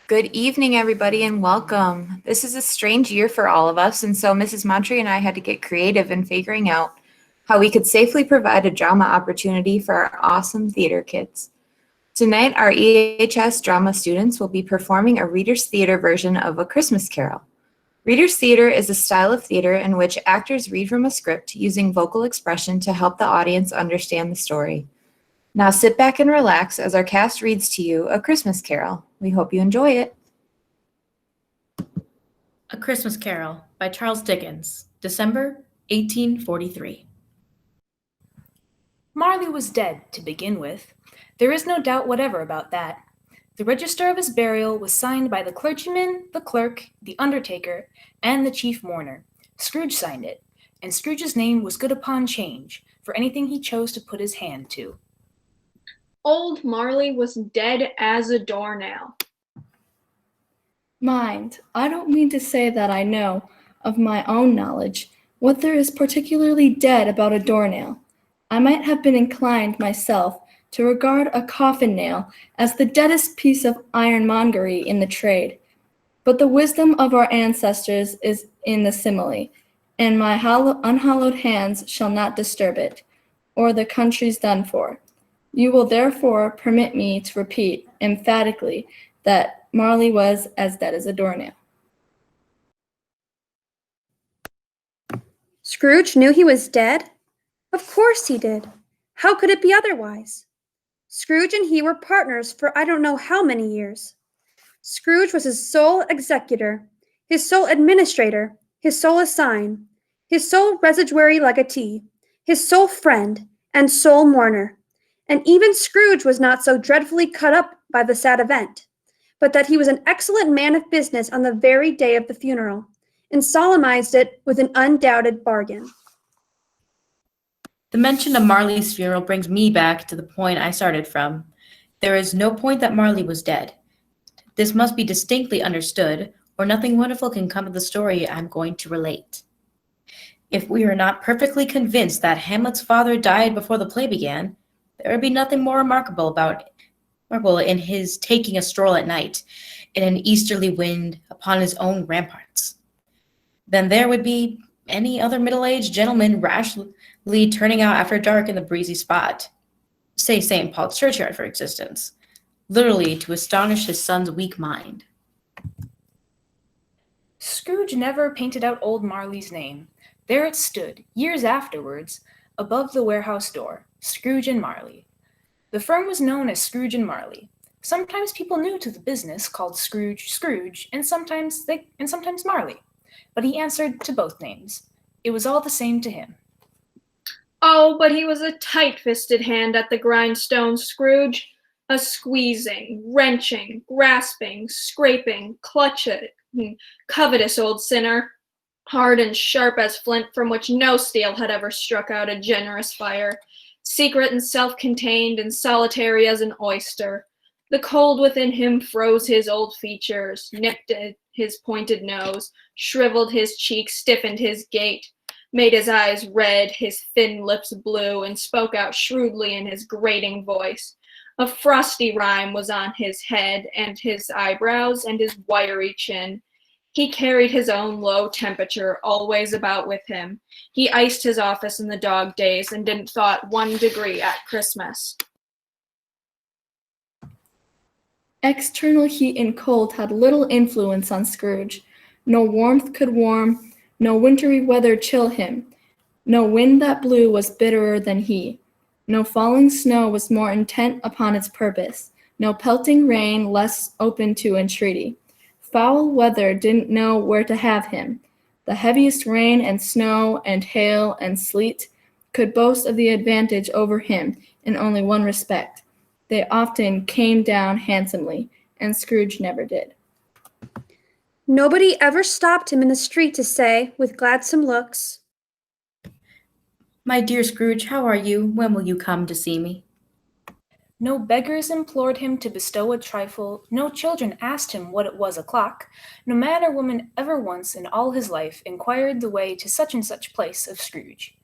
Good evening, everybody, and welcome. This is a strange year for all of us, and so Mrs. Montry and I had to get creative in figuring out how we could safely provide a drama opportunity for our awesome theater kids. Tonight, our EHS drama students will be performing a Reader's Theater version of A Christmas Carol. Reader's Theater is a style of theater in which actors read from a script using vocal expression to help the audience understand the story. Now sit back and relax as our cast reads to you A Christmas Carol. We hope you enjoy it. A Christmas Carol by Charles Dickens, December 1843. Marley was dead, to begin with. There is no doubt whatever about that. The register of his burial was signed by the clergyman, the clerk, the undertaker, and the chief mourner. Scrooge signed it, and Scrooge's name was good upon change for anything he chose to put his hand to. Old Marley was dead as a doornail. Mind, I don't mean to say that I know, of my own knowledge, what there is particularly dead about a doornail. I might have been inclined myself to regard a coffin nail as the deadest piece of ironmongery in the trade. But the wisdom of our ancestors is in the simile, and my unhallowed hands shall not disturb it, or the country's done for. You will therefore permit me to repeat emphatically that Marley was as dead as a doornail. Scrooge knew he was dead? Of course he did. How could it be otherwise? Scrooge and he were partners for I don't know how many years. Scrooge was his sole executor, his sole administrator, his sole assign, his sole residuary legatee, his sole friend, and sole mourner. And even Scrooge was not so dreadfully cut up by the sad event, but that he was an excellent man of business on the very day of the funeral, and solemnized it with an undoubted bargain. The mention of Marley's funeral brings me back to the point I started from. There is no point that Marley was dead. This must be distinctly understood, or nothing wonderful can come of the story I'm going to relate. If we are not perfectly convinced that Hamlet's father died before the play began, there would be nothing more remarkable in his taking a stroll at night in an easterly wind upon his own ramparts than there would be any other middle-aged gentleman rashly turning out after dark in the breezy spot, say St. Paul's churchyard for existence, literally to astonish his son's weak mind. Scrooge never painted out old Marley's name. There it stood, years afterwards, above the warehouse door, Scrooge and Marley. The firm was known as Scrooge and Marley. Sometimes people new to the business called Scrooge, and sometimes Marley. But he answered to both names. It was all the same to him. Oh, but he was a tight-fisted hand at the grindstone, Scrooge. A squeezing, wrenching, grasping, scraping, clutching, covetous old sinner, hard and sharp as flint, from which no steel had ever struck out a generous fire, secret and self-contained and solitary as an oyster. The cold within him froze his old features, nipped his pointed nose, shriveled his cheeks, stiffened his gait, made his eyes red, his thin lips blue, and spoke out shrewdly in his grating voice. A frosty rime was on his head and his eyebrows and his wiry chin. He carried his own low temperature always about with him. He iced his office in the dog days and didn't thaw 1 degree at Christmas. External heat and cold had little influence on Scrooge. No warmth could warm, no wintry weather chill him. No wind that blew was bitterer than he. No falling snow was more intent upon its purpose. No pelting rain less open to entreaty. Foul weather didn't know where to have him. The heaviest rain and snow and hail and sleet could boast of the advantage over him in only one respect. They often came down handsomely, and Scrooge never did. Nobody ever stopped him in the street to say, with gladsome looks, My dear Scrooge, how are you? When will you come to see me? No beggars implored him to bestow a trifle, no children asked him what it was o'clock, no man or woman ever once in all his life inquired the way to such and such place of Scrooge.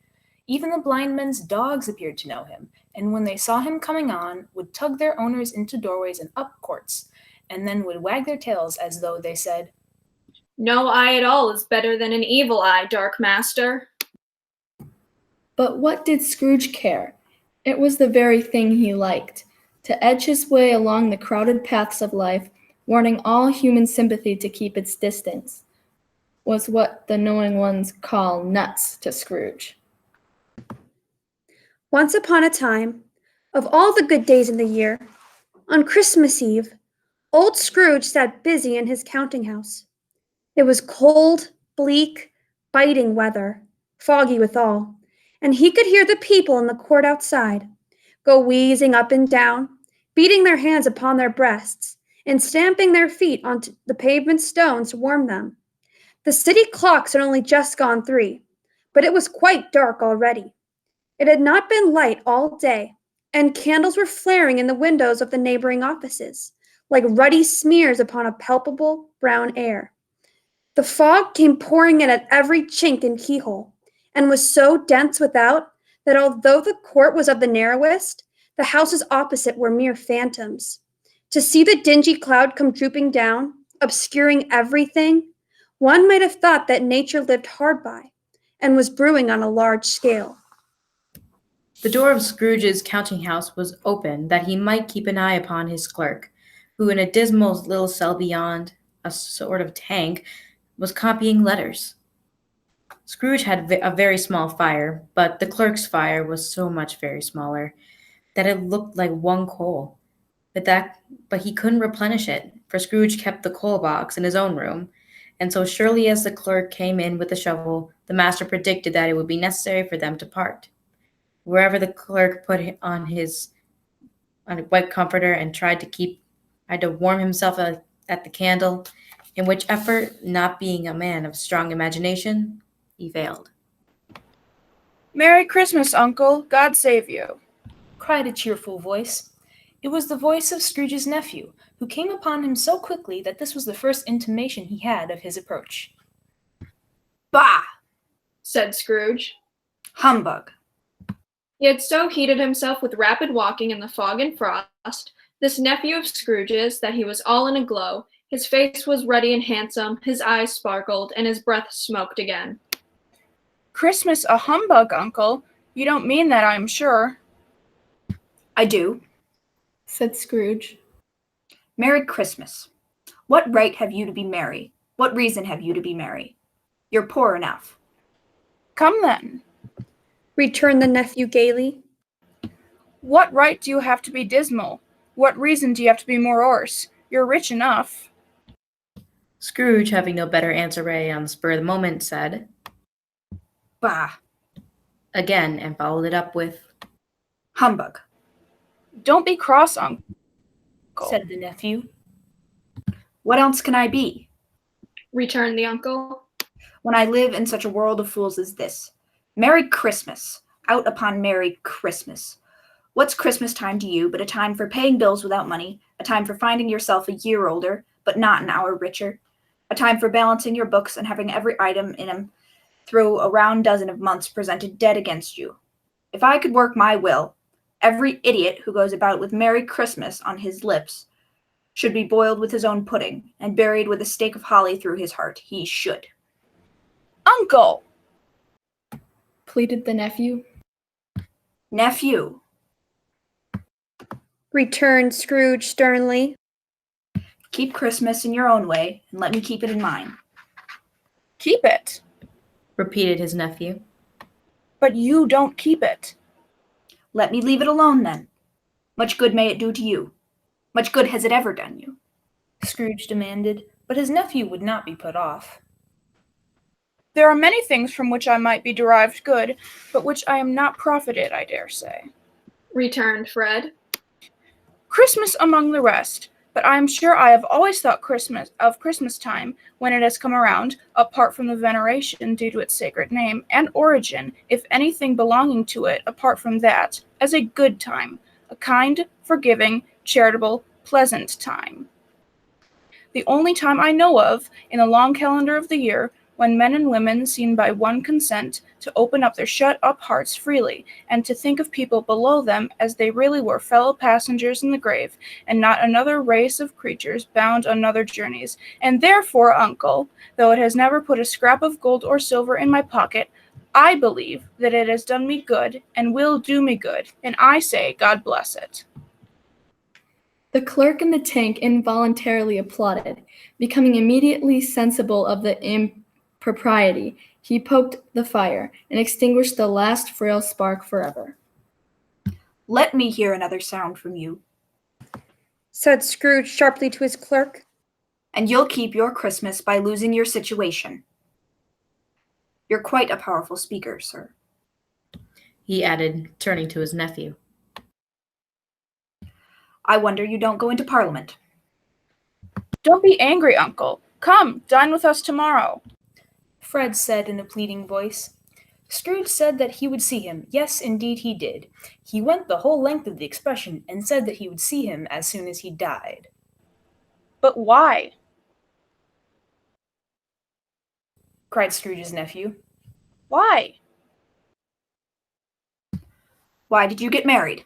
Even the blind men's dogs appeared to know him, and when they saw him coming on, would tug their owners into doorways and up courts, and then would wag their tails as though they said, No eye at all is better than an evil eye, Dark Master. But what did Scrooge care? It was the very thing he liked, to edge his way along the crowded paths of life, warning all human sympathy to keep its distance, was what the knowing ones call nuts to Scrooge. Once upon a time, of all the good days in the year, on Christmas Eve, old Scrooge sat busy in his counting house. It was cold, bleak, biting weather, foggy withal, and he could hear the people in the court outside go wheezing up and down, beating their hands upon their breasts, and stamping their feet onto the pavement stones to warm them. The city clocks had only just gone 3, but it was quite dark already. It had not been light all day, and candles were flaring in the windows of the neighboring offices, like ruddy smears upon a palpable brown air. The fog came pouring in at every chink and keyhole, and was so dense without that although the court was of the narrowest, the houses opposite were mere phantoms. To see the dingy cloud come drooping down, obscuring everything, one might have thought that nature lived hard by, and was brewing on a large scale. The door of Scrooge's counting house was open that he might keep an eye upon his clerk, who in a dismal little cell beyond, a sort of tank, was copying letters. Scrooge had a very small fire, but the clerk's fire was so much very smaller that it looked like one coal. But he couldn't replenish it, for Scrooge kept the coal box in his own room, and so surely as the clerk came in with the shovel, the master predicted that it would be necessary for them to part. Wherever the clerk put on a wet comforter and tried to warm himself at the candle, in which effort, not being a man of strong imagination, he failed. "Merry Christmas, Uncle. God save you," cried a cheerful voice. It was the voice of Scrooge's nephew, who came upon him so quickly that this was the first intimation he had of his approach. "Bah!" Said Scrooge. "Humbug." He had so heated himself with rapid walking in the fog and frost, this nephew of Scrooge's, that he was all in a glow. His face was ruddy and handsome, his eyes sparkled, and his breath smoked again. "Christmas a humbug, Uncle? You don't mean that, I'm sure." "I do," said Scrooge. "Merry Christmas. What right have you to be merry? What reason have you to be merry? You're poor enough." "Come then. Returned the nephew gaily. What right do you have to be dismal? What reason do you have to be morose? You're rich enough." Scrooge, having no better answer ready on the spur of the moment, said, "Bah! again, and followed it up with, Humbug." "Don't be cross, Uncle," said the nephew. "What else can I be, Returned the uncle. when I live in such a world of fools as this? Merry Christmas! Out upon Merry Christmas! What's Christmas time to you but a time for paying bills without money, a time for finding yourself a year older, but not an hour richer, a time for balancing your books and having every item in them through a round dozen of months presented dead against you? If I could work my will, every idiot who goes about with Merry Christmas on his lips should be boiled with his own pudding and buried with a stake of holly through his heart. He should." "Uncle!" pleaded the nephew. "Nephew." Returned Scrooge sternly. "Keep Christmas in your own way, and let me keep it in mine." "Keep it. repeated his nephew. But you don't keep it." "Let me leave it alone, then. Much good may it do to you. Much good has it ever done you?" Scrooge demanded, but his nephew would not be put off. "There are many things from which I might be derived good, but which I am not profited, I dare say. Returned Fred. Christmas among the rest, but I am sure I have always thought Christmas time, when it has come around, apart from the veneration due to its sacred name, and origin, if anything belonging to it, apart from that, as a good time, a kind, forgiving, charitable, pleasant time. The only time I know of, in the long calendar of the year, when men and women seen by one consent to open up their shut-up hearts freely, and to think of people below them as they really were fellow passengers in the grave, and not another race of creatures bound on other journeys. And therefore, uncle, though it has never put a scrap of gold or silver in my pocket, I believe that it has done me good, and will do me good, and I say, God bless it. The clerk in the tank involuntarily applauded. Becoming immediately sensible of the impropriety, he poked the fire and extinguished the last frail spark forever. Let me hear another sound from you, said Scrooge sharply to his clerk. and you'll keep your Christmas by losing your situation. You're quite a powerful speaker, sir. He added, turning to his nephew. I wonder you don't go into Parliament. Don't be angry, uncle. Come, dine with us tomorrow. Fred said in a pleading voice. Scrooge said that he would see him. Yes, indeed he did. He went the whole length of the expression and said that he would see him as soon as he died. But why? Cried Scrooge's nephew. Why? Why did you get married?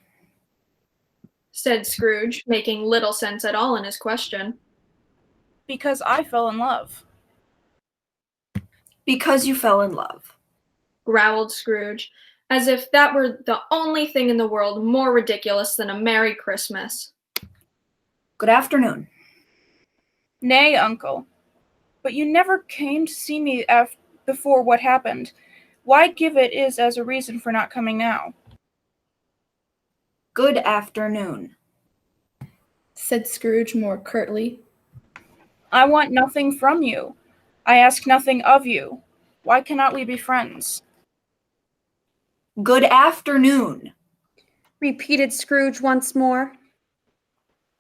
Said Scrooge, making little sense at all in his question. Because I fell in love. Because you fell in love. Growled Scrooge, as if that were the only thing in the world more ridiculous than a Merry Christmas. Good afternoon. Nay, uncle. But you never came to see me before what happened. Why give it is as a reason for not coming now? Good afternoon, said Scrooge more curtly. I want nothing from you. I ask nothing of you. Why cannot we be friends? Good afternoon, repeated Scrooge once more.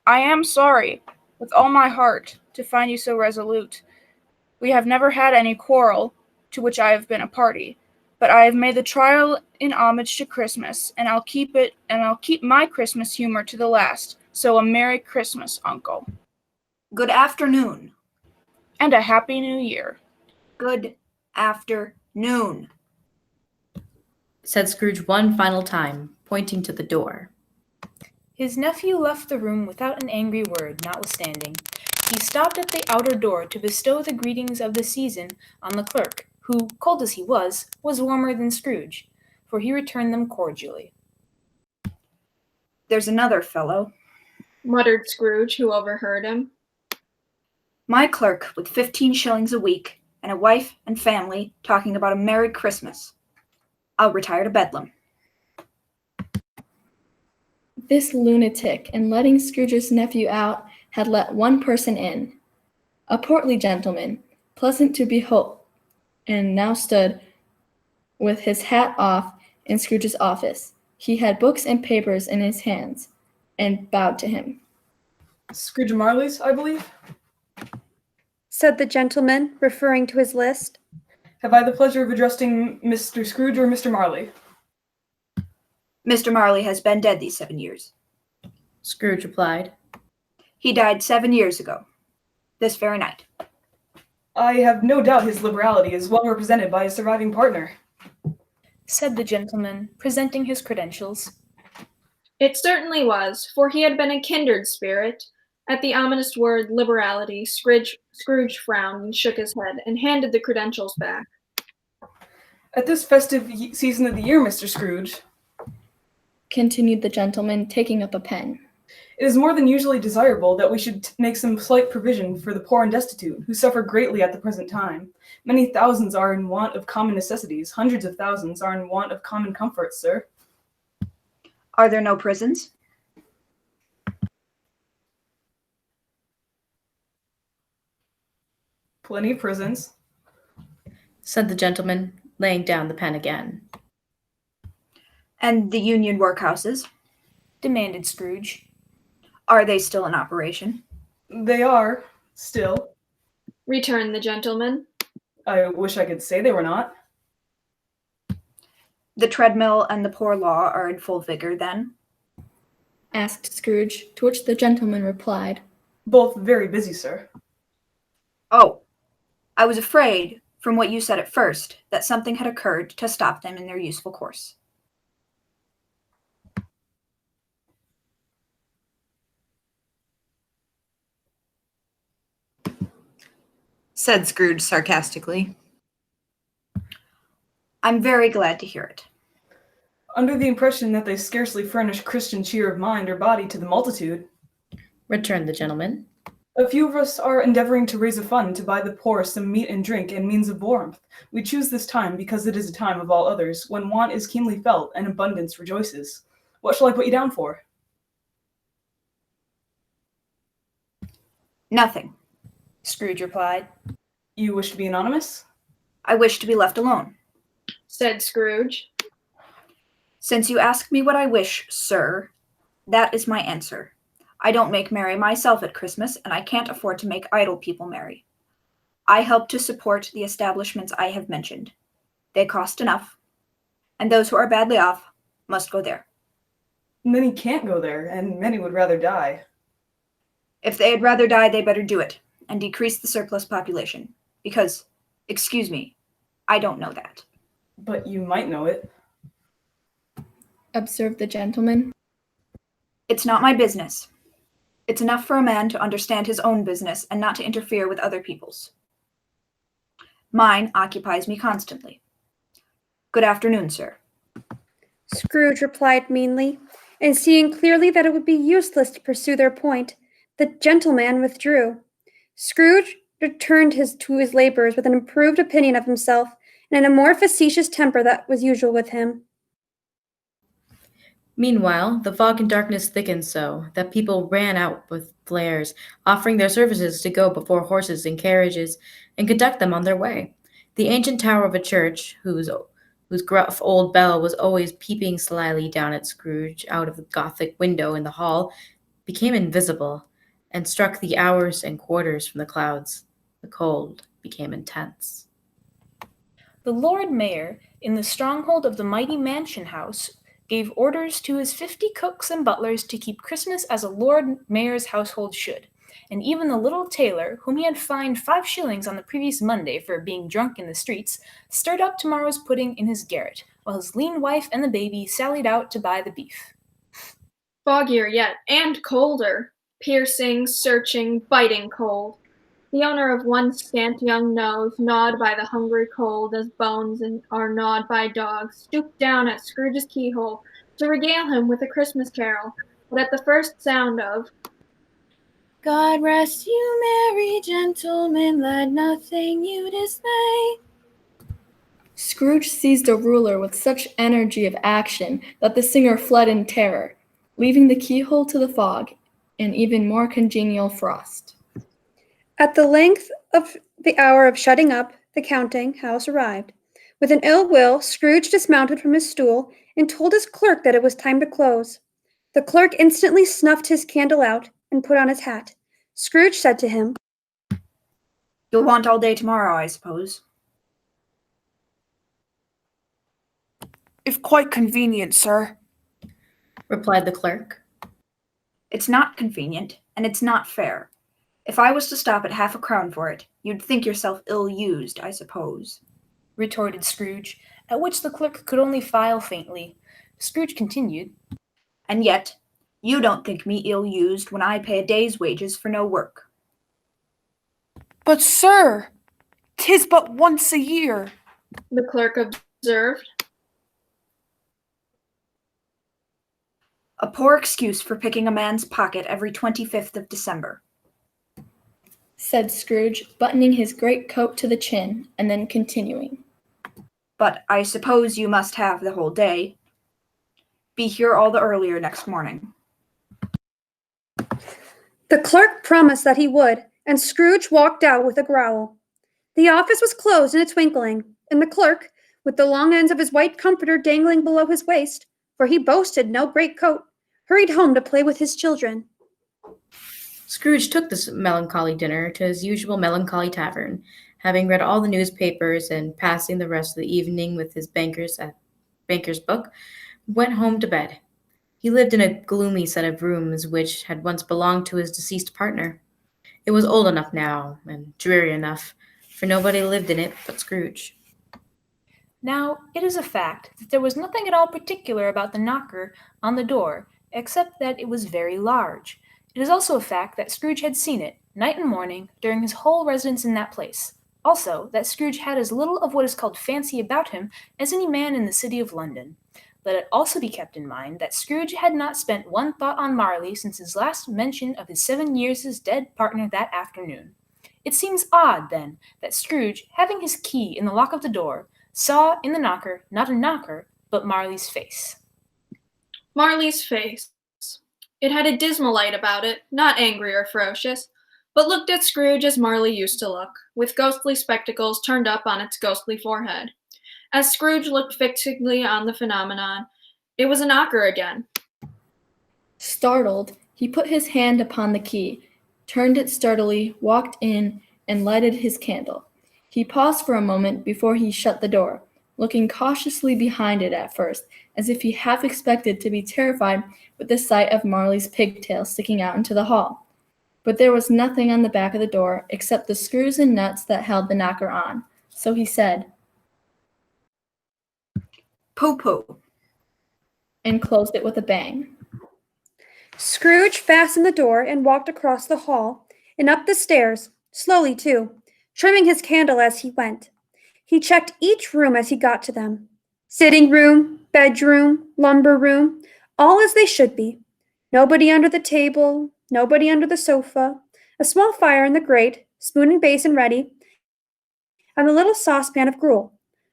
I am sorry, with all my heart, to find you so resolute. We have never had any quarrel, to which I have been a party, but I have made the trial in homage to Christmas, and I'll keep my Christmas humor to the last. So a Merry Christmas, uncle. Good afternoon, And a Happy New Year. good afternoon, Said Scrooge one final time, pointing to the door. His nephew left the room without an angry word, notwithstanding. He stopped at the outer door to bestow the greetings of the season on the clerk, who, cold as he was warmer than Scrooge, for he returned them cordially. There's another fellow, Muttered Scrooge, who overheard him. my clerk with 15 shillings a week, and a wife and family talking about a Merry Christmas. I'll retire to Bedlam. This lunatic, in letting Scrooge's nephew out, had let one person in. A portly gentleman, pleasant to behold, and now stood with his hat off in Scrooge's office. He had books and papers in his hands, and bowed to him. Scrooge Marley's, I believe. Said the gentleman, referring to his list. Have I the pleasure of addressing Mr. Scrooge or Mr. Marley? Mr. Marley has been dead these 7 years. Scrooge replied. He died 7 years ago, this very night. I have no doubt his liberality is well represented by his surviving partner. Said the gentleman, presenting his credentials. It certainly was, for he had been a kindred spirit. At the ominous word liberality, Scrooge frowned and shook his head, and handed the credentials back. At this festive season of the year, Mr. Scrooge, Continued the gentleman, taking up a pen. it is more than usually desirable that we should make some slight provision for the poor and destitute, who suffer greatly at the present time. Many thousands are in want of common necessities. Hundreds of thousands are in want of common comforts, sir. Are there no prisons? Plenty of prisons. Said the gentleman, laying down the pen again. And the union workhouses? Demanded Scrooge. Are they still in operation? They are, still. Returned the gentleman. I wish I could say they were not. The treadmill and the poor law are in full vigor, then? Asked Scrooge, to which the gentleman replied. Both very busy, sir. Oh, I was afraid, from what you said at first, that something had occurred to stop them in their useful course. Said Scrooge sarcastically. I'm very glad to hear it. Under the impression that they scarcely furnish Christian cheer of mind or body to the multitude, returned the gentleman. a few of us are endeavoring to raise a fund to buy the poor some meat and drink and means of warmth. We choose this time because it is a time of all others, when want is keenly felt and abundance rejoices. What shall I put you down for? Nothing. Scrooge replied. You wish to be anonymous? I wish to be left alone. Said Scrooge. Since you ask me what I wish, sir, that is my answer. I don't make merry myself at Christmas, and I can't afford to make idle people merry. I help to support the establishments I have mentioned. They cost enough, and those who are badly off must go there. Many can't go there, and many would rather die. If they'd rather die, they better do it, and decrease the surplus population. Because, excuse me, I don't know that. But you might know it. Observed the gentleman. It's not my business. It's enough for a man to understand his own business and not to interfere with other people's. Mine occupies me constantly. Good afternoon, sir. Scrooge replied meanly, and seeing clearly that it would be useless to pursue their point, the gentleman withdrew. Scrooge returned to his labors with an improved opinion of himself and in a more facetious temper than was usual with him. Meanwhile, the fog and darkness thickened so that people ran out with flares, offering their services to go before horses and carriages and conduct them on their way. The ancient tower of a church, whose gruff old bell was always peeping slyly down at Scrooge out of the Gothic window in the hall, became invisible and struck the hours and quarters from the clouds. The cold became intense. The Lord Mayor, in the stronghold of the mighty mansion house, gave orders to his 50 cooks and butlers to keep Christmas as a Lord Mayor's household should, and even the little tailor, whom he had fined 5 shillings on the previous Monday for being drunk in the streets, stirred up tomorrow's pudding in his garret, while his lean wife and the baby sallied out to buy the beef. Foggier yet, and colder. Piercing, searching, biting cold. The owner of one scant young nose, gnawed by the hungry cold as bones are gnawed by dogs, stooped down at Scrooge's keyhole to regale him with a Christmas carol, but at the first sound of God rest you, merry gentlemen, let nothing you dismay, Scrooge seized a ruler with such energy of action that the singer fled in terror, leaving the keyhole to the fog, an even more congenial frost. At the length of the hour of shutting up, the counting house arrived. With an ill will, Scrooge dismounted from his stool and told his clerk that it was time to close. The clerk instantly snuffed his candle out and put on his hat. Scrooge said to him, You'll want all day tomorrow, I suppose. If quite convenient, sir, replied the clerk. It's not convenient, and it's not fair. If I was to stop at half a crown for it, you'd think yourself ill-used, I suppose, retorted Scrooge, at which the clerk could only file faintly. Scrooge continued, And yet, you don't think me ill-used when I pay a day's wages for no work. But, sir, 'tis but once a year. the clerk observed. A poor excuse for picking a man's pocket every 25th of December. Said Scrooge, buttoning his great coat to the chin, and then continuing. But I suppose you must have the whole day. Be here all the earlier next morning. The clerk promised that he would, and Scrooge walked out with a growl. The office was closed in a twinkling, and the clerk, with the long ends of his white comforter dangling below his waist, for he boasted no great coat, hurried home to play with his children. Scrooge took this melancholy dinner to his usual melancholy tavern, having read all the newspapers and passing the rest of the evening with his banker's book, went home to bed. He lived in a gloomy set of rooms which had once belonged to his deceased partner. It was old enough now, and dreary enough, for nobody lived in it but Scrooge. Now, it is a fact that there was nothing at all particular about the knocker on the door, except that it was very large. It is also a fact that Scrooge had seen it, night and morning, during his whole residence in that place. Also, that Scrooge had as little of what is called fancy about him as any man in the city of London. Let it also be kept in mind that Scrooge had not spent one thought on Marley since his last mention of his 7 years' dead partner that afternoon. It seems odd, then, that Scrooge, having his key in the lock of the door, saw in the knocker not a knocker, but Marley's face. Marley's face. It had a dismal light about it, not angry or ferocious, but looked at Scrooge as Marley used to look, with ghostly spectacles turned up on its ghostly forehead. As Scrooge looked fixedly on the phenomenon, it was a knocker again. Startled, he put his hand upon the key, turned it sturdily, walked in, and lighted his candle. He paused for a moment before he shut the door, looking cautiously behind it at first, as if he half expected to be terrified with the sight of Marley's pigtail sticking out into the hall. But there was nothing on the back of the door except the screws and nuts that held the knocker on, so he said, "Po-po," and closed it with a bang. Scrooge fastened the door and walked across the hall and up the stairs, slowly too, trimming his candle as he went. He checked each room as he got to them. Sitting room, bedroom, lumber room, all as they should be. Nobody under the table, nobody under the sofa, a small fire in the grate, spoon and basin ready, and the little saucepan of gruel.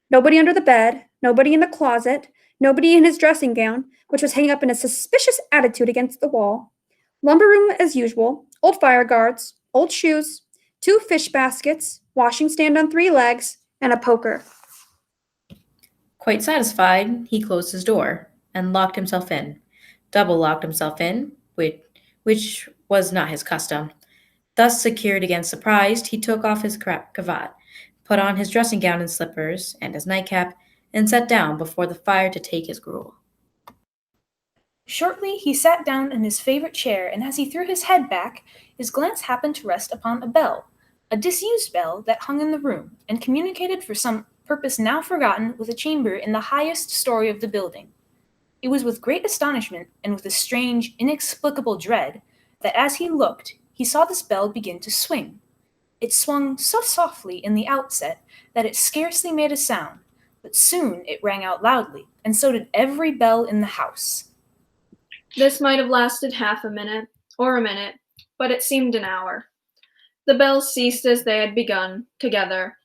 Nobody under the bed, nobody in the closet, nobody in his dressing gown, which was hanging up in a suspicious attitude against the wall. Lumber room as usual, old fire guards, old shoes, 2 fish baskets, washing stand on 3 legs, and a poker. Quite satisfied, he closed his door and locked himself in, double locked himself in, which was not his custom. Thus secured against surprise, he took off his cravat, put on his dressing gown and slippers, and his nightcap, and sat down before the fire to take his gruel. Shortly he sat down in his favorite chair, and as he threw his head back, his glance happened to rest upon a bell, a disused bell that hung in the room, and communicated for some purpose now forgotten with a chamber in the highest story of the building. It was with great astonishment, and with a strange, inexplicable dread, that as he looked, he saw this bell begin to swing. It swung so softly in the outset that it scarcely made a sound, but soon it rang out loudly, and so did every bell in the house. This might have lasted half a minute, or a minute, but it seemed an hour. The bells ceased as they had begun, together.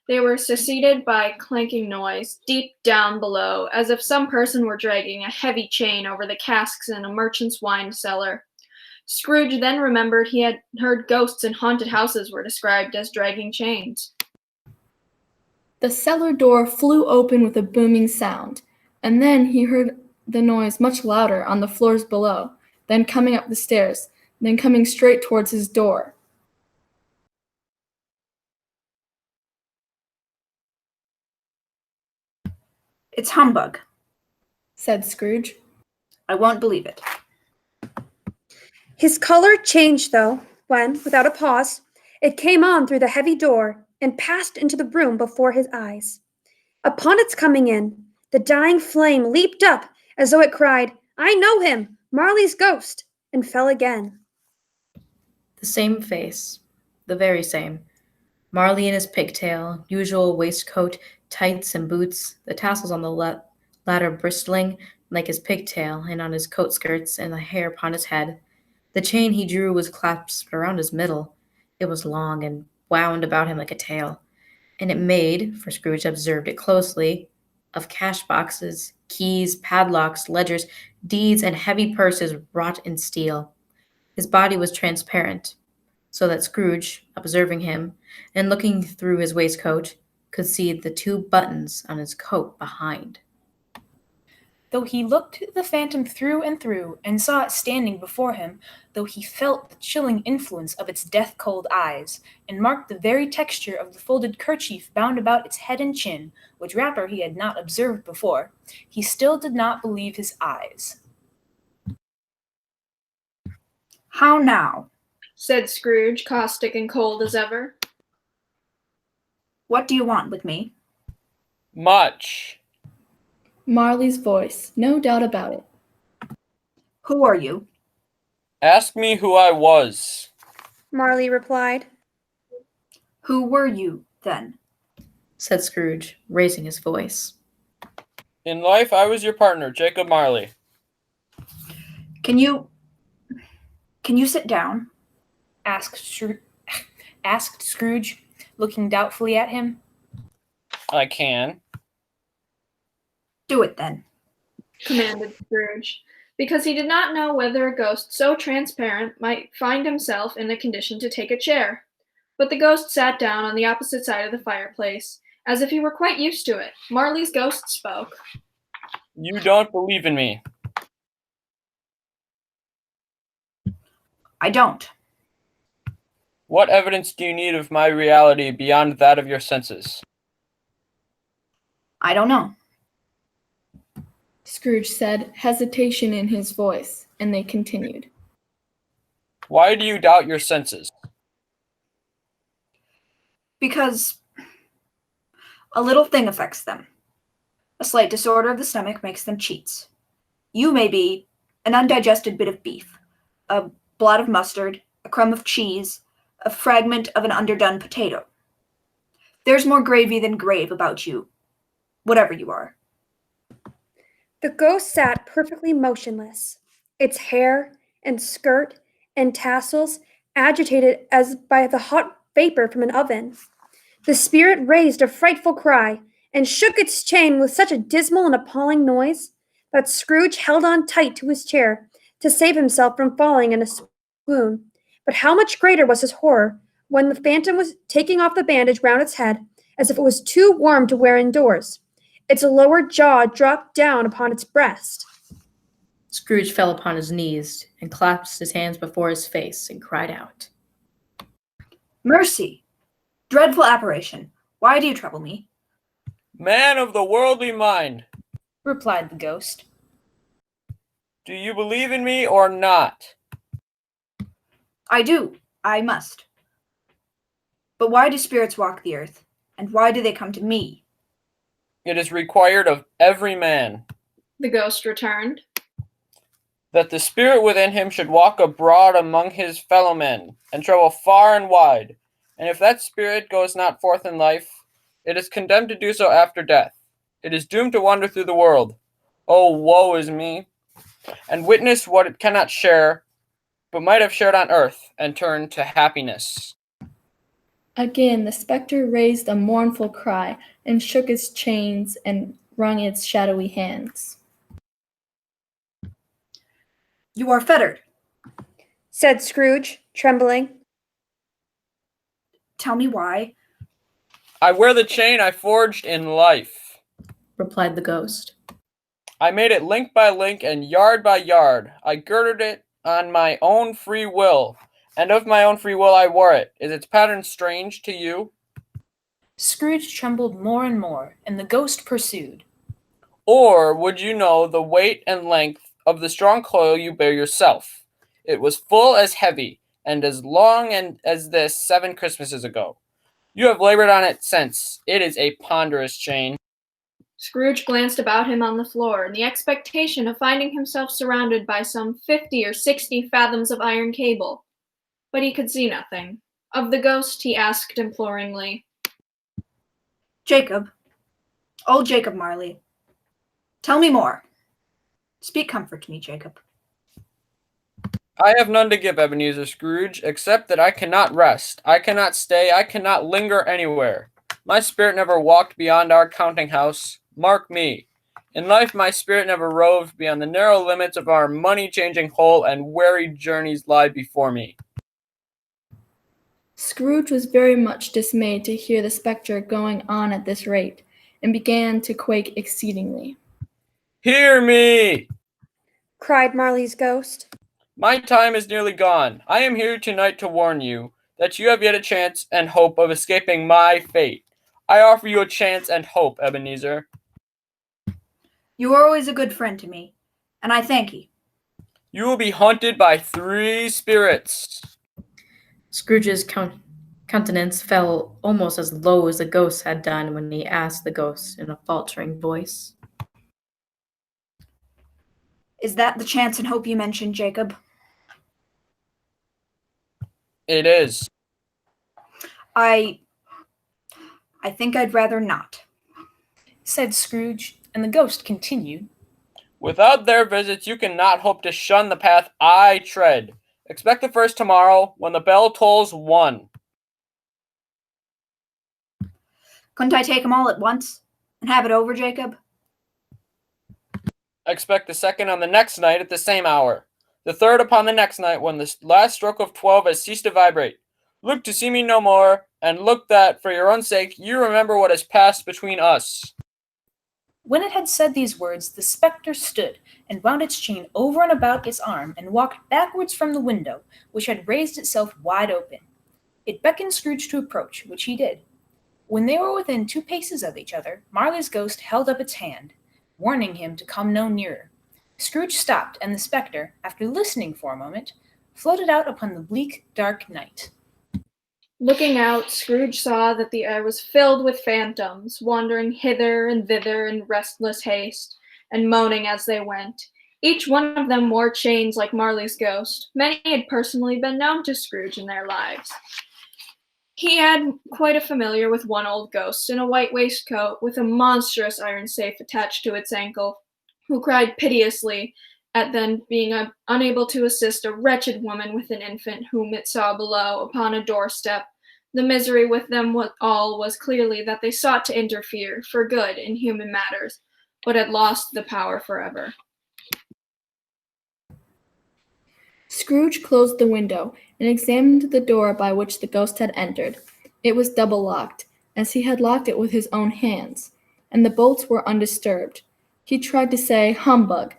They were succeeded by clanking noise, deep down below, as if some person were dragging a heavy chain over the casks in a merchant's wine cellar. Scrooge then remembered he had heard ghosts in haunted houses were described as dragging chains. The cellar door flew open with a booming sound, and then he heard the noise much louder on the floors below, then coming up the stairs, then coming straight towards his door. "It's humbug," said Scrooge. "I won't believe it." His color changed, though, when, without a pause, it came on through the heavy door and passed into the room before his eyes. Upon its coming in, the dying flame leaped up as though it cried, "I know him, Marley's ghost," and fell again. The same face, the very same. Marley in his pigtail, usual waistcoat, tights, and boots, the tassels on the latter bristling like his pigtail, and on his coat skirts, and the hair upon his head. The chain he drew was clasped around his middle. It was long and wound about him like a tail, and it made, for Scrooge observed it closely, of cash boxes, keys, padlocks, ledgers, deeds, and heavy purses wrought in steel. His body was transparent, so that Scrooge, observing him, and looking through his waistcoat, could see the 2 buttons on his coat behind. Though he looked the phantom through and through, and saw it standing before him, though he felt the chilling influence of its death-cold eyes, and marked the very texture of the folded kerchief bound about its head and chin, which wrapper he had not observed before, he still did not believe his eyes. "How now?" Said Scrooge, caustic and cold as ever. What do you want with me? Much. Marley's voice, no doubt about it. Who are you? Ask me who I was. Marley replied. Who were you, then? Said Scrooge, raising his voice. In life, I was your partner, Jacob Marley. Can you sit down? Asked Scrooge, looking doubtfully at him. I can. Do it then, commanded Scrooge, because he did not know whether a ghost so transparent might find himself in a condition to take a chair. But the ghost sat down on the opposite side of the fireplace, as if he were quite used to it. Marley's ghost spoke. You don't believe in me. I don't. What evidence do you need of my reality beyond that of your senses? I don't know. Scrooge said, hesitation in his voice, and they continued. Why do you doubt your senses? Because a little thing affects them. A slight disorder of the stomach makes them cheats. You may be an undigested bit of beef, a blot of mustard, a crumb of cheese, a fragment of an underdone potato. There's more gravy than grave about you, whatever you are. The ghost sat perfectly motionless, its hair and skirt and tassels agitated as by the hot vapor from an oven. The spirit raised a frightful cry and shook its chain with such a dismal and appalling noise that Scrooge held on tight to his chair to save himself from falling in a swoon. But how much greater was his horror when the phantom was taking off the bandage round its head as if it was too warm to wear indoors. Its lower jaw dropped down upon its breast. Scrooge fell upon his knees and clasped his hands before his face and cried out. Mercy! Dreadful apparition! Why do you trouble me? Man of the worldly mind, Replied the ghost. do you believe in me or not? I do. I must. But why do spirits walk the earth? And why do they come to me? It is required of every man The ghost returned. that the spirit within him should walk abroad among his fellow men, and travel far and wide. And if that spirit goes not forth in life, it is condemned to do so after death. It is doomed to wander through the world. Oh, woe is me! And witness what it cannot share, but might have shared on earth, and turn to happiness. Again, the specter raised a mournful cry and shook its chains and wrung its shadowy hands. You are fettered. Said Scrooge, trembling. Tell me why. I wear the chain I forged in life. Replied the ghost. I made it link by link and yard by yard. I girded it on my own free will, and of my own free will I wore it. Is its pattern strange to you? Scrooge trembled more and more, and the ghost pursued. Or would you know the weight and length of the strong coil you bear yourself? It was full as heavy and as long as this 7 Christmases ago. You have labored on it since. It is a ponderous chain. Scrooge glanced about him on the floor in the expectation of finding himself surrounded by some 50 or 60 fathoms of iron cable. But he could see nothing. Of the ghost, he asked imploringly, Jacob. Old Jacob Marley. Tell me more. Speak comfort to me, Jacob. I have none to give, Ebenezer Scrooge, except that I cannot rest. I cannot stay. I cannot linger anywhere. My spirit never walked beyond our counting house. Mark me. In life, my spirit never roved beyond the narrow limits of our money-changing hole, and weary journeys lie before me. Scrooge was very much dismayed to hear the spectre going on at this rate, and began to quake exceedingly. Hear me! Cried Marley's ghost. My time is nearly gone. I am here tonight to warn you that you have yet a chance and hope of escaping my fate. I offer you a chance and hope, Ebenezer. You are always a good friend to me, and I thank you. You will be haunted by 3 spirits. Scrooge's countenance fell almost as low as the ghost had done when he asked the ghost in a faltering voice. Is that the chance and hope you mentioned, Jacob? It is. I think I'd rather not, said Scrooge, and the ghost continued. Without their visits, you cannot hope to shun the path I tread. Expect the first tomorrow, when the bell tolls 1. Couldn't I take them all at once and have it over, Jacob? Expect the second on the next night at the same hour. The third upon the next night, when the last stroke of 12 has ceased to vibrate. Look to see me no more, and look that, for your own sake, you remember what has passed between us. When it had said these words, the spectre stood and wound its chain over and about its arm and walked backwards from the window, which had raised itself wide open. It beckoned Scrooge to approach, which he did. When they were within 2 paces of each other, Marley's ghost held up its hand, warning him to come no nearer. Scrooge stopped, and the spectre, after listening for a moment, floated out upon the bleak, dark night. Looking out, Scrooge saw that the air was filled with phantoms, wandering hither and thither in restless haste, and moaning as they went. Each one of them wore chains like Marley's ghost. Many had personally been known to Scrooge in their lives. He had quite a familiar with one old ghost in a white waistcoat with a monstrous iron safe attached to its ankle, who cried piteously at then being unable to assist a wretched woman with an infant whom it saw below upon a doorstep. The misery with them all was clearly that they sought to interfere for good in human matters, but had lost the power forever. Scrooge closed the window and examined the door by which the ghost had entered. It was double locked, as he had locked it with his own hands, and the bolts were undisturbed. He tried to say humbug,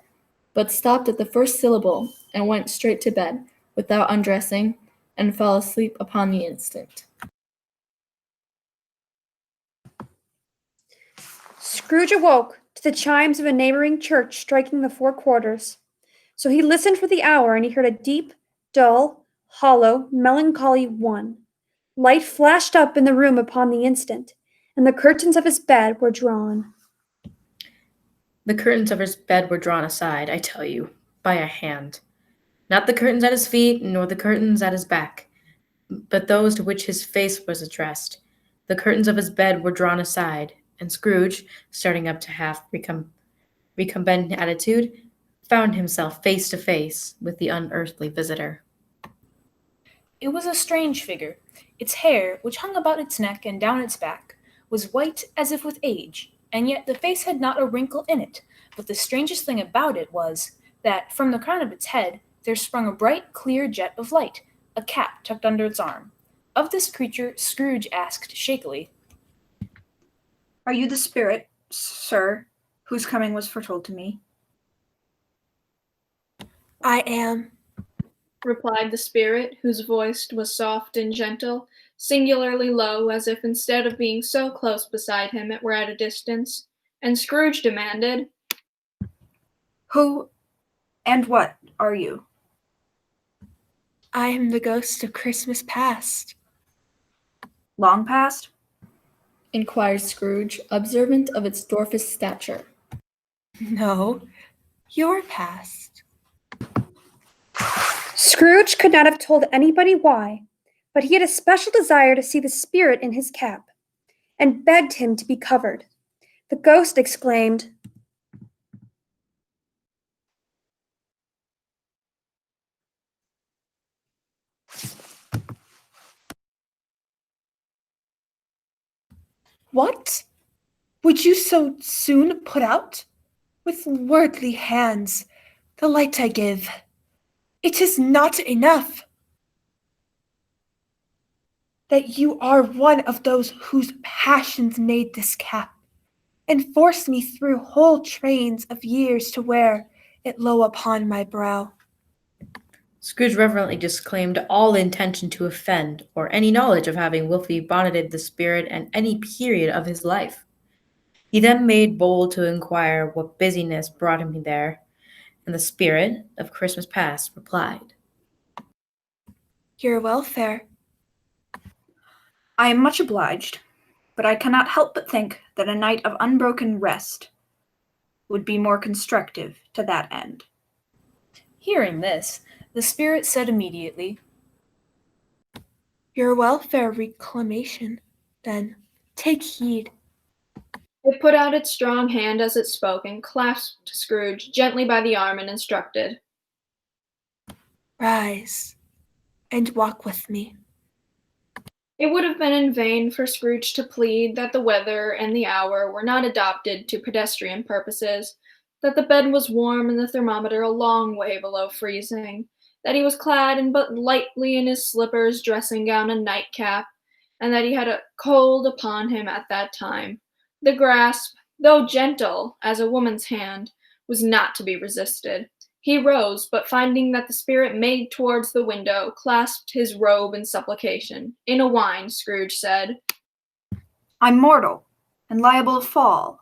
but stopped at the first syllable and went straight to bed without undressing, and fell asleep upon the instant. Scrooge awoke to the chimes of a neighboring church striking the 4 quarters. So he listened for the hour, and he heard a deep, dull, hollow, melancholy 1. Light flashed up in the room upon the instant, and the curtains of his bed were drawn. The curtains of his bed were drawn aside, I tell you, by a hand. Not the curtains at his feet, nor the curtains at his back, but those to which his face was addressed. The curtains of his bed were drawn aside, and Scrooge, starting up to half recumbent attitude, found himself face to face with the unearthly visitor. It was a strange figure. Its hair, which hung about its neck and down its back, was white as if with age, and yet the face had not a wrinkle in it. But the strangest thing about it was that, from the crown of its head, there sprung a bright, clear jet of light, a cap tucked under its arm. Of this creature, Scrooge asked shakily, Are you the spirit, sir, whose coming was foretold to me? I am, replied the spirit, whose voice was soft and gentle, singularly low, as if instead of being so close beside him it were at a distance. And Scrooge demanded, Who and what are you? I am the ghost of Christmas past. Long past? Inquired Scrooge, observant of its dwarfish stature. No, your past. Scrooge could not have told anybody why, but he had a special desire to see the spirit in his cap, and begged him to be covered. The ghost exclaimed, What? Would you so soon put out? With worldly hands, the light I give. It is not enough that you are one of those whose passions made this cap, and forced me through whole trains of years to wear it low upon my brow. Scrooge reverently disclaimed all intention to offend, or any knowledge of having wilfully bonneted the spirit at any period of his life. He then made bold to inquire what business brought him there, and the spirit of Christmas past replied, Your welfare. I am much obliged, but I cannot help but think that a night of unbroken rest would be more constructive to that end. Hearing this, the spirit said immediately, Your welfare reclamation, then. Take heed. It put out its strong hand as it spoke and clasped Scrooge gently by the arm and instructed. Rise and walk with me. It would have been in vain for Scrooge to plead that the weather and the hour were not adopted to pedestrian purposes, that the bed was warm and the thermometer a long way below freezing, that he was clad in but lightly in his slippers, dressing gown, and nightcap, and that he had a cold upon him at that time. The grasp, though gentle as a woman's hand, was not to be resisted. He rose, but finding that the spirit made towards the window, clasped his robe in supplication. In a whine, Scrooge said, I'm mortal and liable to fall.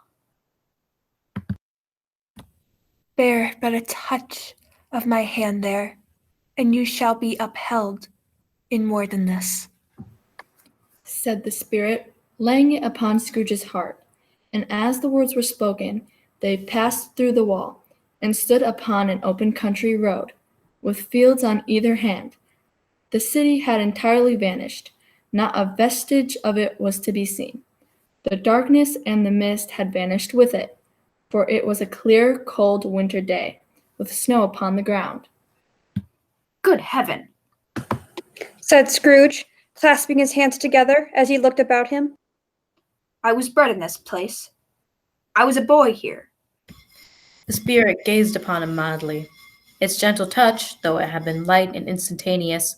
Bear but a touch of my hand there, and you shall be upheld in more than this, said the spirit, laying it upon Scrooge's heart. And as the words were spoken, they passed through the wall, and stood upon an open country road, with fields on either hand. The city had entirely vanished. Not a vestige of it was to be seen. The darkness and the mist had vanished with it, for it was a clear, cold winter day, with snow upon the ground. Good heaven, said Scrooge, clasping his hands together as he looked about him. I was bred in this place. I was a boy here. The spirit gazed upon him mildly. Its gentle touch, though it had been light and instantaneous,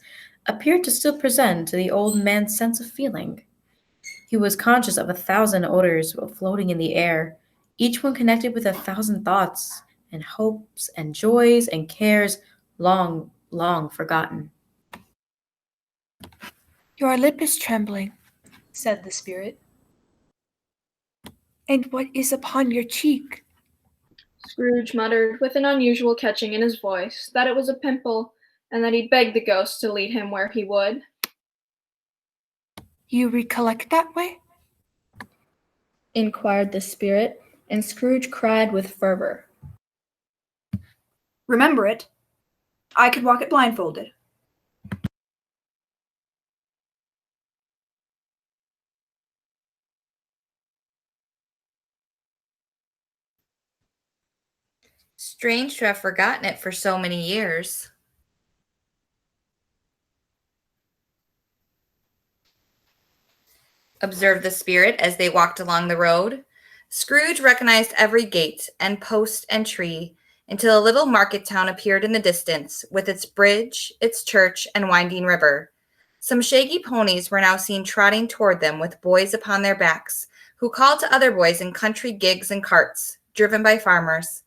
appeared to still present to the old man's sense of feeling. He was conscious of 1,000 odors floating in the air, each one connected with 1,000 thoughts and hopes and joys and cares long, long forgotten. Your lip is trembling, said the spirit. And what is upon your cheek? Scrooge muttered, with an unusual catching in his voice, that it was a pimple, and that he begged the ghost to lead him where he would. You recollect that way? Inquired the spirit, and Scrooge cried with fervor. Remember it. I could walk it blindfolded. Strange to have forgotten it for so many years. Observed the spirit as they walked along the road. Scrooge recognized every gate and post and tree until a little market town appeared in the distance, with its bridge, its church, and winding river. Some shaggy ponies were now seen trotting toward them with boys upon their backs, who called to other boys in country gigs and carts, driven by farmers.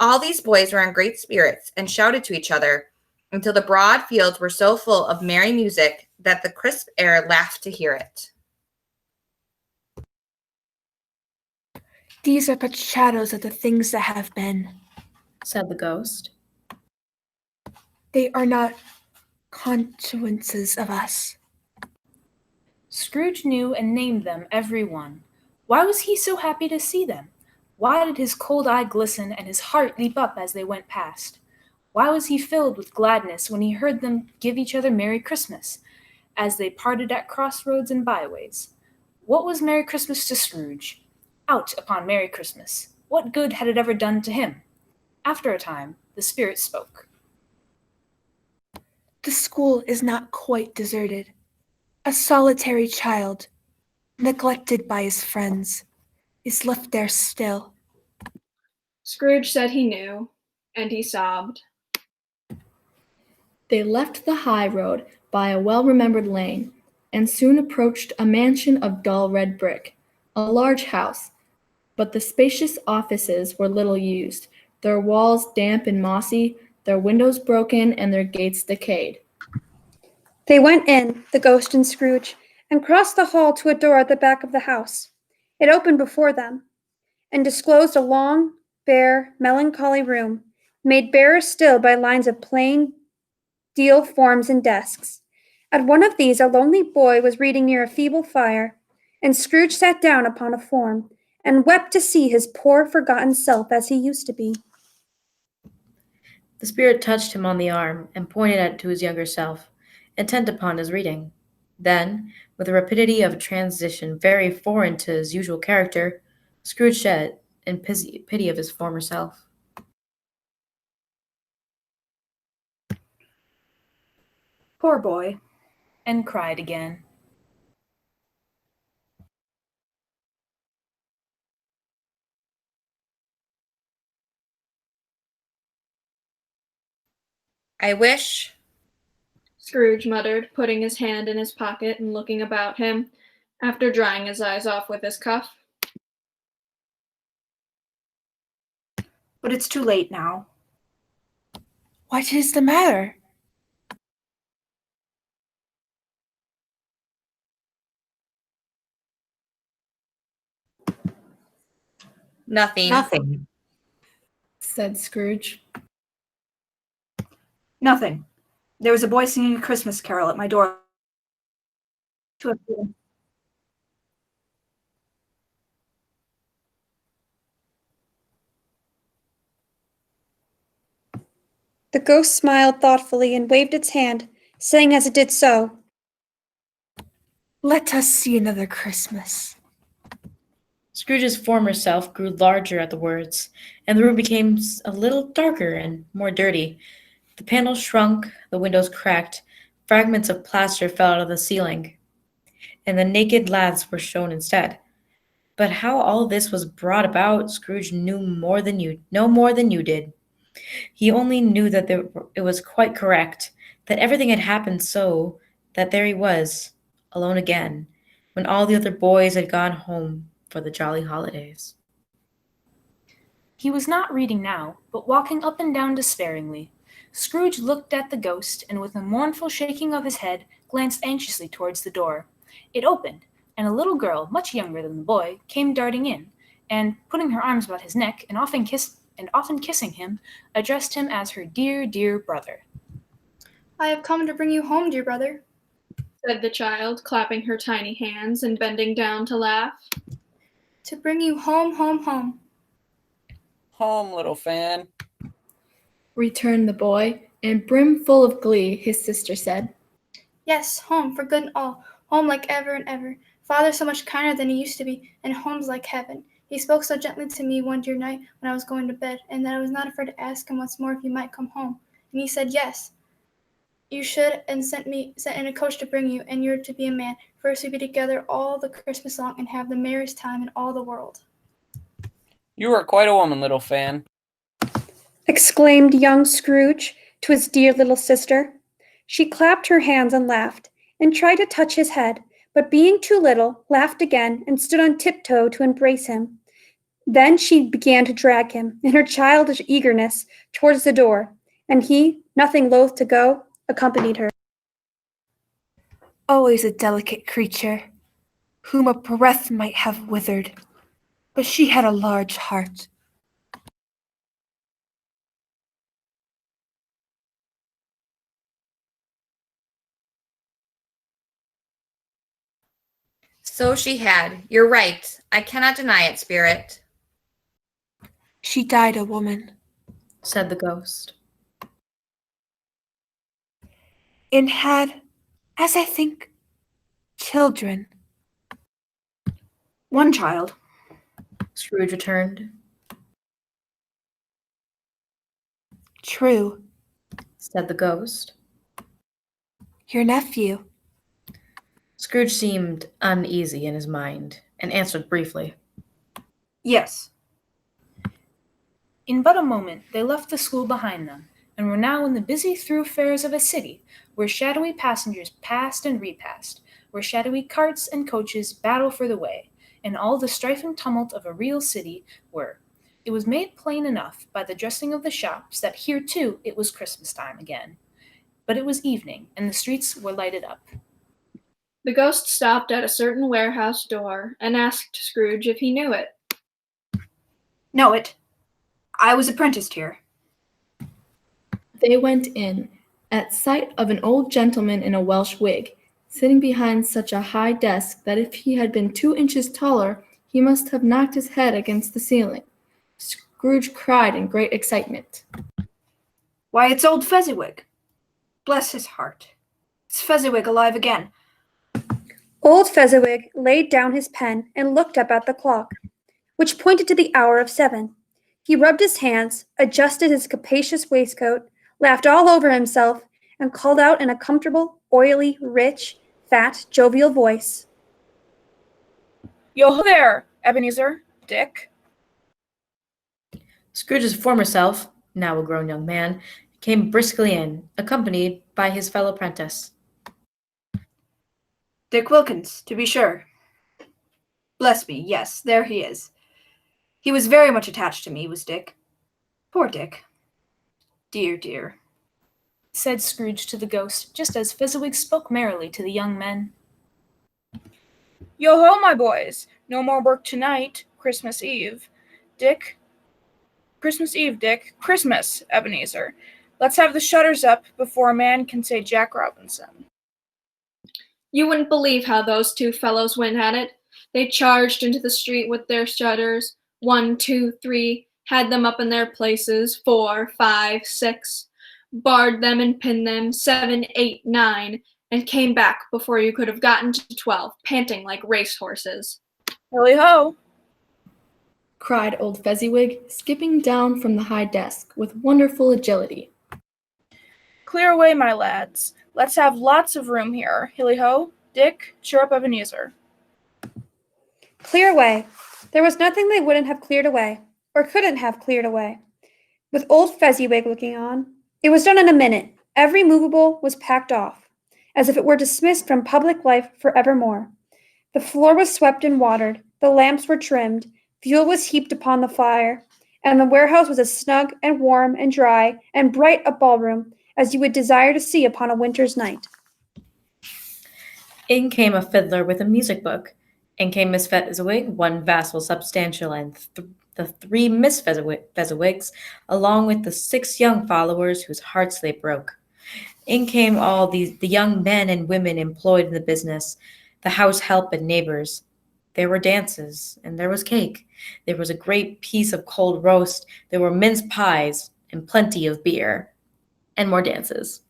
All these boys were in great spirits and shouted to each other until the broad fields were so full of merry music that the crisp air laughed to hear it. These are but shadows of the things that have been, said the ghost. They are not consequences of us. Scrooge knew and named them every one. Why was he so happy to see them? Why did his cold eye glisten and his heart leap up as they went past? Why was he filled with gladness when he heard them give each other Merry Christmas, as they parted at crossroads and byways? What was Merry Christmas to Scrooge? Out upon Merry Christmas. What good had it ever done to him? After a time, the spirit spoke. The school is not quite deserted. A solitary child, neglected by his friends, is left there still. Scrooge said he knew, and he sobbed. They left the high road by a well-remembered lane, and soon approached a mansion of dull red brick, a large house, but the spacious offices were little used, their walls damp and mossy, their windows broken, and their gates decayed. They went in, the ghost and Scrooge, and crossed the hall to a door at the back of the house. It opened before them, and disclosed a long, bare, melancholy room, made barer still by lines of plain deal forms and desks. At one of these, a lonely boy was reading near a feeble fire, and Scrooge sat down upon a form and wept to see his poor forgotten self as he used to be. The spirit touched him on the arm and pointed it to his younger self, intent upon his reading. Then, with the rapidity of a transition very foreign to his usual character, Scrooge shed in pity of his former self. Poor boy. And cried again. I wish. Scrooge muttered, putting his hand in his pocket and looking about him, after drying his eyes off with his cuff. But it's too late now. What is the matter? Nothing. said Scrooge. Nothing. There was a boy singing a Christmas carol at my door. The ghost smiled thoughtfully and waved its hand, saying as it did so, Let us see another Christmas. Scrooge's former self grew larger at the words, and the room became a little darker and more dirty. The panels shrunk, the windows cracked, fragments of plaster fell out of the ceiling, and the naked laths were shown instead. But how all this was brought about, Scrooge knew no more than you did. He only knew that it was quite correct, that everything had happened so that there he was, alone again, when all the other boys had gone home for the jolly holidays. He was not reading now, but walking up and down despairingly. Scrooge looked at the ghost, and with a mournful shaking of his head, glanced anxiously towards the door. It opened, and a little girl, much younger than the boy, came darting in, and, putting her arms about his neck, and often kissing him, addressed him as her dear, dear brother. I have come to bring you home, dear brother, Said the child, clapping her tiny hands and bending down to laugh. to bring you home, home, home, Home, little fan. returned the boy, and brimful of glee, his sister said. Yes, home, for good and all. Home like ever and ever. Father's so much kinder than he used to be, and home's like heaven. He spoke so gently to me one dear night when I was going to bed, and that I was not afraid to ask him once more if he might come home. And he said yes. You should, and sent in a coach to bring you, and you're to be a man. First we be together all the Christmas long and have the merriest time in all the world. You are quite a woman, little fan. exclaimed young Scrooge to his dear little sister. She clapped her hands and laughed, and tried to touch his head, but being too little, laughed again and stood on tiptoe to embrace him. Then she began to drag him, in her childish eagerness, towards the door, and he, nothing loath to go, accompanied her. Always a delicate creature, whom a breath might have withered, but she had a large heart. So she had. You're right. I cannot deny it, Spirit. She died a woman, said the ghost. and had, as I think, children. One child. Scrooge returned. True, Said the ghost. your nephew. Scrooge seemed uneasy in his mind, and answered briefly. Yes. In but a moment they left the school behind them, and were now in the busy thoroughfares of a city, where shadowy passengers passed and repassed, where shadowy carts and coaches battle for the way, and all the strife and tumult of a real city were. It was made plain enough by the dressing of the shops that here too it was Christmas time again. But it was evening, and the streets were lighted up. The ghost stopped at a certain warehouse door and asked Scrooge if he knew it. Know it. I was apprenticed here. They went in, at sight of an old gentleman in a Welsh wig, sitting behind such a high desk that if he had been 2 inches taller, he must have knocked his head against the ceiling. Scrooge cried in great excitement. Why, it's old Fezziwig. Bless his heart. It's Fezziwig alive again. Old Fezziwig laid down his pen and looked up at the clock, which pointed to the hour of 7. He rubbed his hands, adjusted his capacious waistcoat, laughed all over himself, and called out in a comfortable, oily, rich, fat, jovial voice. Yo there, Ebenezer, Dick. Scrooge's former self, now a grown young man, came briskly in, accompanied by his fellow apprentice. Dick Wilkins, to be sure. Bless me, yes, there he is. He was very much attached to me, was Dick. Poor Dick. Dear, dear, said Scrooge to the ghost, just as Fezziwig spoke merrily to the young men. Yo ho, my boys. No more work tonight. Christmas Eve. Dick. Christmas Eve, Dick. Christmas, Ebenezer. Let's have the shutters up before a man can say Jack Robinson. You wouldn't believe how those two fellows went at it. They charged into the street with their shutters. 1, 2, 3, had them up in their places. 4, 5, 6, barred them and pinned them. 7, 8, 9, and came back before you could have gotten to 12, panting like racehorses. Hilly ho! Cried old Fezziwig, skipping down from the high desk with wonderful agility. Clear away, my lads. Let's have lots of room here. Hilly ho! Dick, cheer up Ebenezer. Clear away. There was nothing they wouldn't have cleared away, or couldn't have cleared away. With old Fezziwig looking on, it was done in a minute. Every movable was packed off, as if it were dismissed from public life forevermore. The floor was swept and watered, the lamps were trimmed, fuel was heaped upon the fire, and the warehouse was as snug and warm and dry and bright a ballroom as you would desire to see upon a winter's night. In came a fiddler with a music book. In came Miss Fezziwig, one vassal substantial, and the 3 Miss Fezziwigs, along with the 6 young followers whose hearts they broke. In came all the young men and women employed in the business, the house help and neighbors. There were dances, and there was cake. There was a great piece of cold roast. There were mince pies, and plenty of beer, and more dances.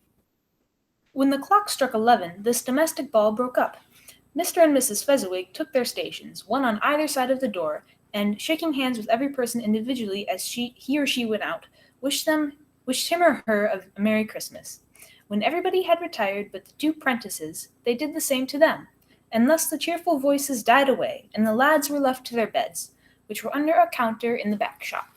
When the clock struck 11, this domestic ball broke up. Mr. and Mrs. Fezziwig took their stations, one on either side of the door, and, shaking hands with every person individually as he or she went out, wished him or her a Merry Christmas. When everybody had retired but the 2 prentices, they did the same to them, and thus the cheerful voices died away, and the lads were left to their beds, which were under a counter in the back shop.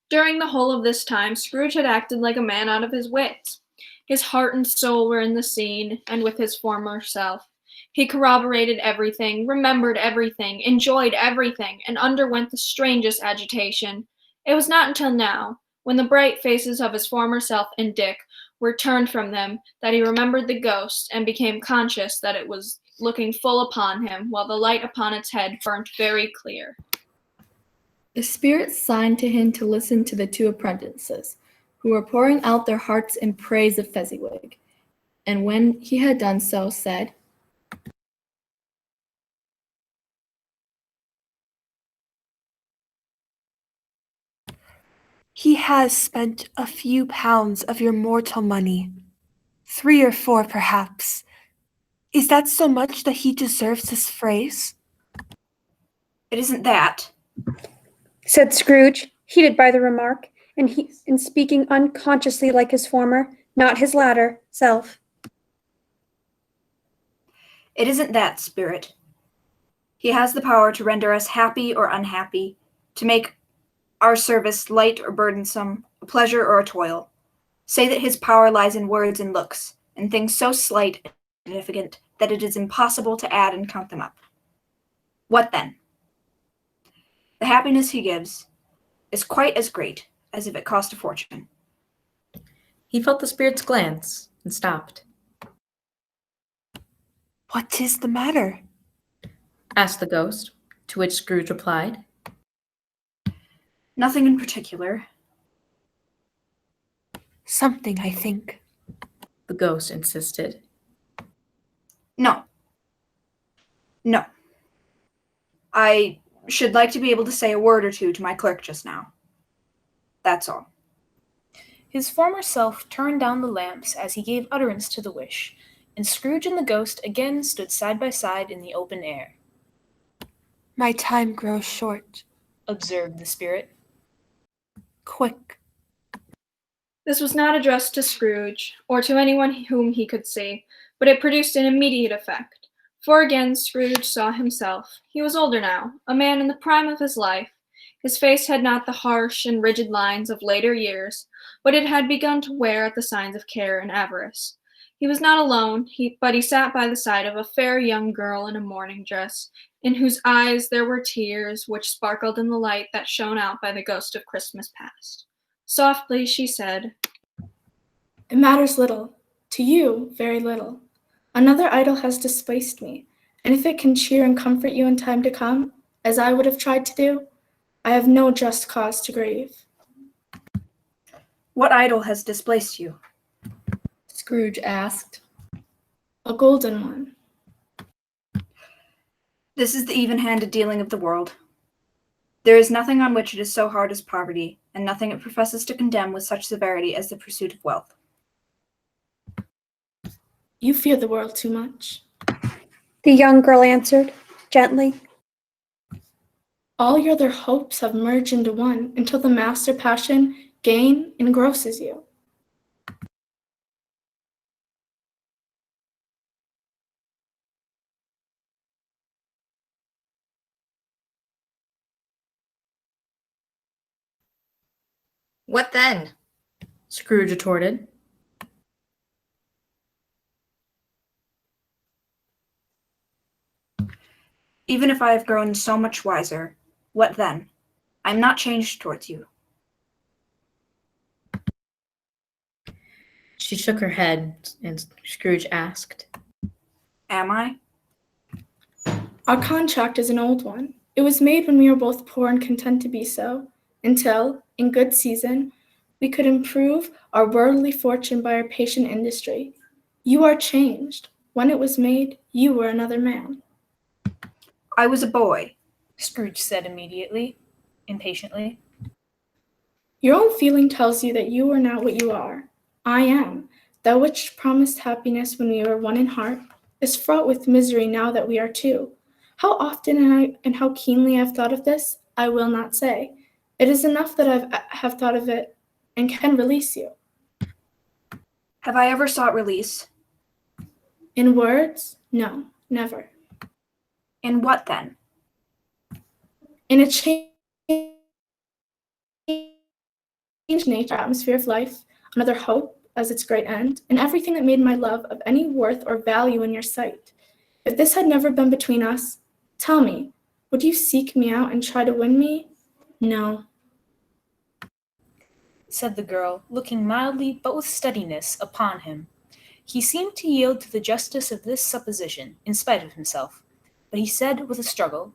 During the whole of this time, Scrooge had acted like a man out of his wits. His heart and soul were in the scene, and with his former self. He corroborated everything, remembered everything, enjoyed everything, and underwent the strangest agitation. It was not until now, when the bright faces of his former self and Dick were turned from them, that he remembered the ghost and became conscious that it was looking full upon him, while the light upon its head burnt very clear. The spirit signed to him to listen to the 2 apprentices, who were pouring out their hearts in praise of Fezziwig, and when he had done so, said, He has spent a few pounds of your mortal money, 3 or 4 perhaps. Is that so much that he deserves this phrase? It isn't that, said Scrooge, heated by the remark, and speaking unconsciously like his former, not his latter, self. It isn't that, Spirit. He has the power to render us happy or unhappy, to make our service light or burdensome, a pleasure or a toil. Say that his power lies in words and looks, and things so slight and insignificant that it is impossible to add and count them up. What then? The happiness he gives is quite as great as if it cost a fortune. He felt the spirit's glance and stopped. What is the matter? Asked the ghost, to which Scrooge replied, Nothing in particular. Something, I think. The ghost insisted. No. No. I should like to be able to say a word or two to my clerk just now. That's all. His former self turned down the lamps as he gave utterance to the wish, and Scrooge and the ghost again stood side by side in the open air. My time grows short. Observed the spirit. Quick. This was not addressed to Scrooge, or to anyone whom he could see, but it produced an immediate effect. For again Scrooge saw himself. He was older now, a man in the prime of his life. His face had not the harsh and rigid lines of later years, but it had begun to wear the signs of care and avarice. He was not alone, but he sat by the side of a fair young girl in a mourning dress, in whose eyes there were tears which sparkled in the light that shone out by the ghost of Christmas past. Softly she said, It matters little. To you, very little. Another idol has displaced me, and if it can cheer and comfort you in time to come, as I would have tried to do, I have no just cause to grieve. What idol has displaced you? Scrooge asked. A golden one. This is the even-handed dealing of the world. There is nothing on which it is so hard as poverty, and nothing it professes to condemn with such severity as the pursuit of wealth. You fear the world too much. The young girl answered, gently. All your other hopes have merged into one until the master passion, gain, engrosses you. What then? Scrooge retorted. Even if I have grown so much wiser, what then? I am not changed towards you. She shook her head, and Scrooge asked, Am I? Our contract is an old one. It was made when we were both poor and content to be so, until, in good season, we could improve our worldly fortune by our patient industry. You are changed. When it was made, you were another man. I was a boy. Scrooge said immediately, impatiently. Your own feeling tells you that you are not what you are. I am. That which promised happiness when we were one in heart is fraught with misery now that we are two. How often and how keenly I have thought of this, I will not say. It is enough that I have thought of it and can release you. Have I ever sought release? In words? No, never. In what then? In a changed nature, atmosphere of life, another hope as its great end, and everything that made my love of any worth or value in your sight. If this had never been between us, tell me, would you seek me out and try to win me? No. Said the girl, looking mildly but with steadiness upon him. He seemed to yield to the justice of this supposition, in spite of himself, but he said with a struggle,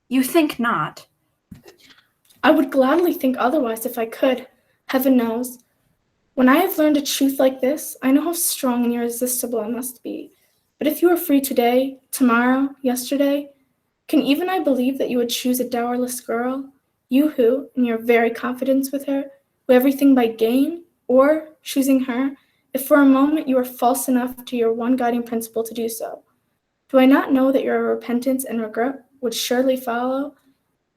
You think not? I would gladly think otherwise if I could. Heaven knows. When I have learned a truth like this, I know how strong and irresistible it must be. But if you were free today, tomorrow, yesterday, can even I believe that you would choose a dowerless girl? You who, in your very confidence with her, weigh everything by gain, or, choosing her, if for a moment you are false enough to your one guiding principle to do so. Do I not know that your repentance and regret would surely follow?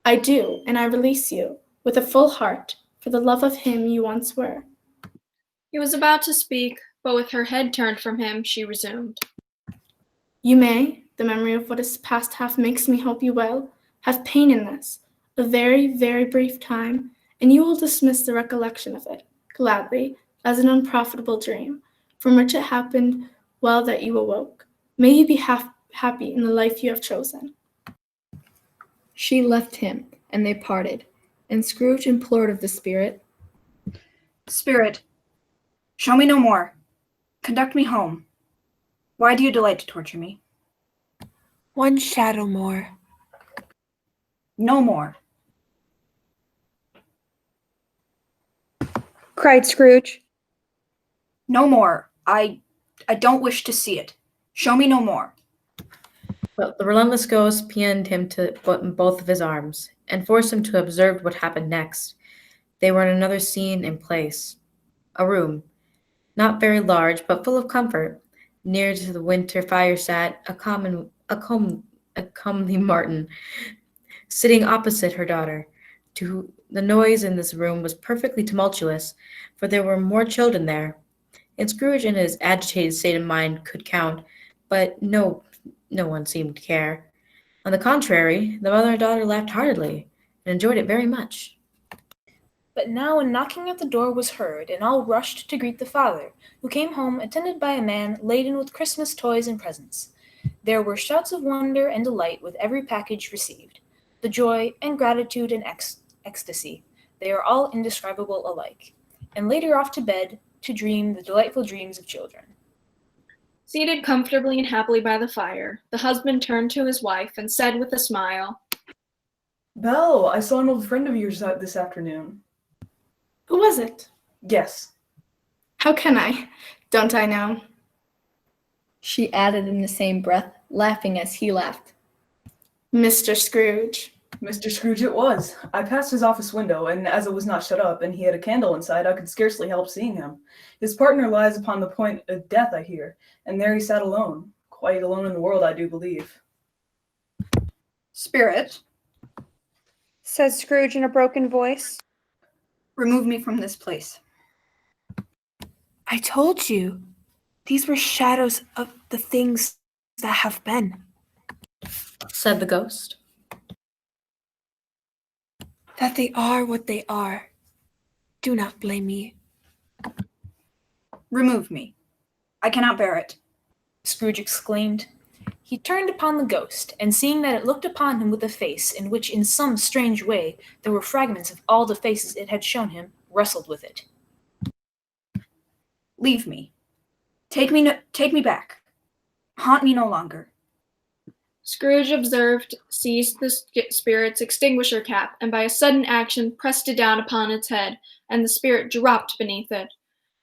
I do, and I release you, with a full heart, for the love of him you once were. He was about to speak, but with her head turned from him, she resumed. You may, the memory of what is past half makes me hope you will, have pain in this, a very, very brief time, and you will dismiss the recollection of it, gladly, as an unprofitable dream, from which it happened well that you awoke. May you be happy in the life you have chosen. She left him, and they parted, and Scrooge implored of the spirit, Spirit, show me no more. Conduct me home. Why do you delight to torture me? One shadow more. No more. cried Scrooge. No more. I don't wish to see it. Show me no more. But the relentless ghost pinned him to both of his arms and forced him to observe what happened next. They were in another scene and place. A room, not very large, but full of comfort. Near to the winter fire sat a comely Martin, sitting opposite her daughter. The noise in this room was perfectly tumultuous, for there were more children there. And Scrooge, in his agitated state of mind, could count, but no one seemed to care. On the contrary, the mother and daughter laughed heartily and enjoyed it very much. But now a knocking at the door was heard, and all rushed to greet the father, who came home attended by a man laden with Christmas toys and presents. There were shouts of wonder and delight with every package received. The joy and gratitude and ecstasy, they are all indescribable alike. And later off to bed to dream the delightful dreams of children. Seated comfortably and happily by the fire, the husband turned to his wife and said with a smile, Belle, I saw an old friend of yours out this afternoon. Who was it? Guess. How can I? Don't I know? She added in the same breath, laughing as he laughed. Mr. Scrooge. Mr. Scrooge it was. I passed his office window, and as it was not shut up, and he had a candle inside, I could scarcely help seeing him. His partner lies upon the point of death, I hear, and there he sat alone. Quite alone in the world, I do believe. Spirit, Said Scrooge in a broken voice. remove me from this place. I told you, these were shadows of the things that have been. Said the ghost. That they are what they are. Do not blame me. Remove me. I cannot bear it. Scrooge exclaimed. He turned upon the ghost, and seeing that it looked upon him with a face in which in some strange way there were fragments of all the faces it had shown him, wrestled with it. Leave me. Take me back. Haunt me no longer. Scrooge observed, seized the spirit's extinguisher cap, and by a sudden action pressed it down upon its head, and the spirit dropped beneath it.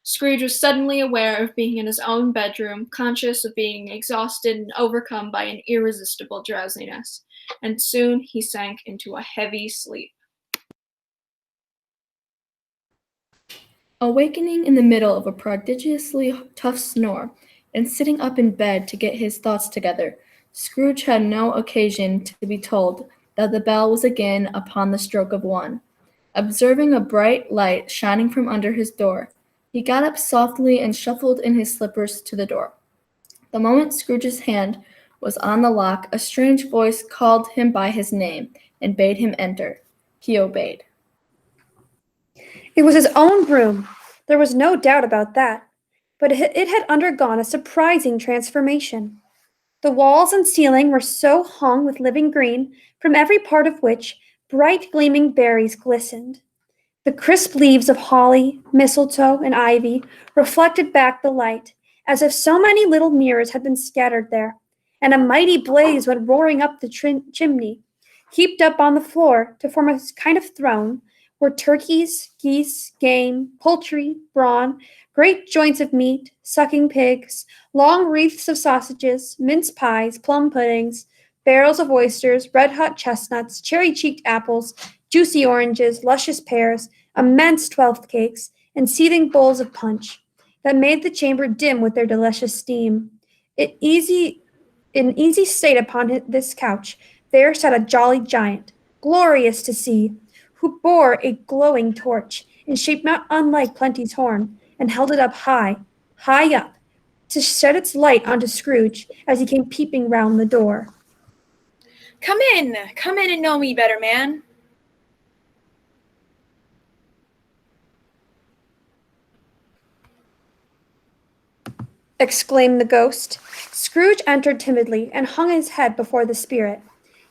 Scrooge was suddenly aware of being in his own bedroom, conscious of being exhausted and overcome by an irresistible drowsiness, and soon he sank into a heavy sleep. Awakening in the middle of a prodigiously tough snore, and sitting up in bed to get his thoughts together, Scrooge had no occasion to be told that the bell was again upon the stroke of 1. Observing a bright light shining from under his door, he got up softly and shuffled in his slippers to the door. The moment Scrooge's hand was on the lock, a strange voice called him by his name and bade him enter. He obeyed. It was his own room. There was no doubt about that. But it had undergone a surprising transformation. The walls and ceiling were so hung with living green, from every part of which bright gleaming berries glistened. The crisp leaves of holly, mistletoe, and ivy reflected back the light, as if so many little mirrors had been scattered there, and a mighty blaze went roaring up the chimney. Heaped up on the floor to form a kind of throne were turkeys, geese, game, poultry, brawn, great joints of meat, sucking pigs, long wreaths of sausages, mince pies, plum puddings, barrels of oysters, red-hot chestnuts, cherry-cheeked apples, juicy oranges, luscious pears, immense twelfth cakes, and seething bowls of punch that made the chamber dim with their delicious steam. In easy state upon this couch, there sat a jolly giant, glorious to see, who bore a glowing torch, in shape not unlike Plenty's horn, and held it up high, high up, to shed its light onto Scrooge as he came peeping round the door. Come in and know me better, man. Exclaimed the ghost. Scrooge entered timidly and hung his head before the spirit.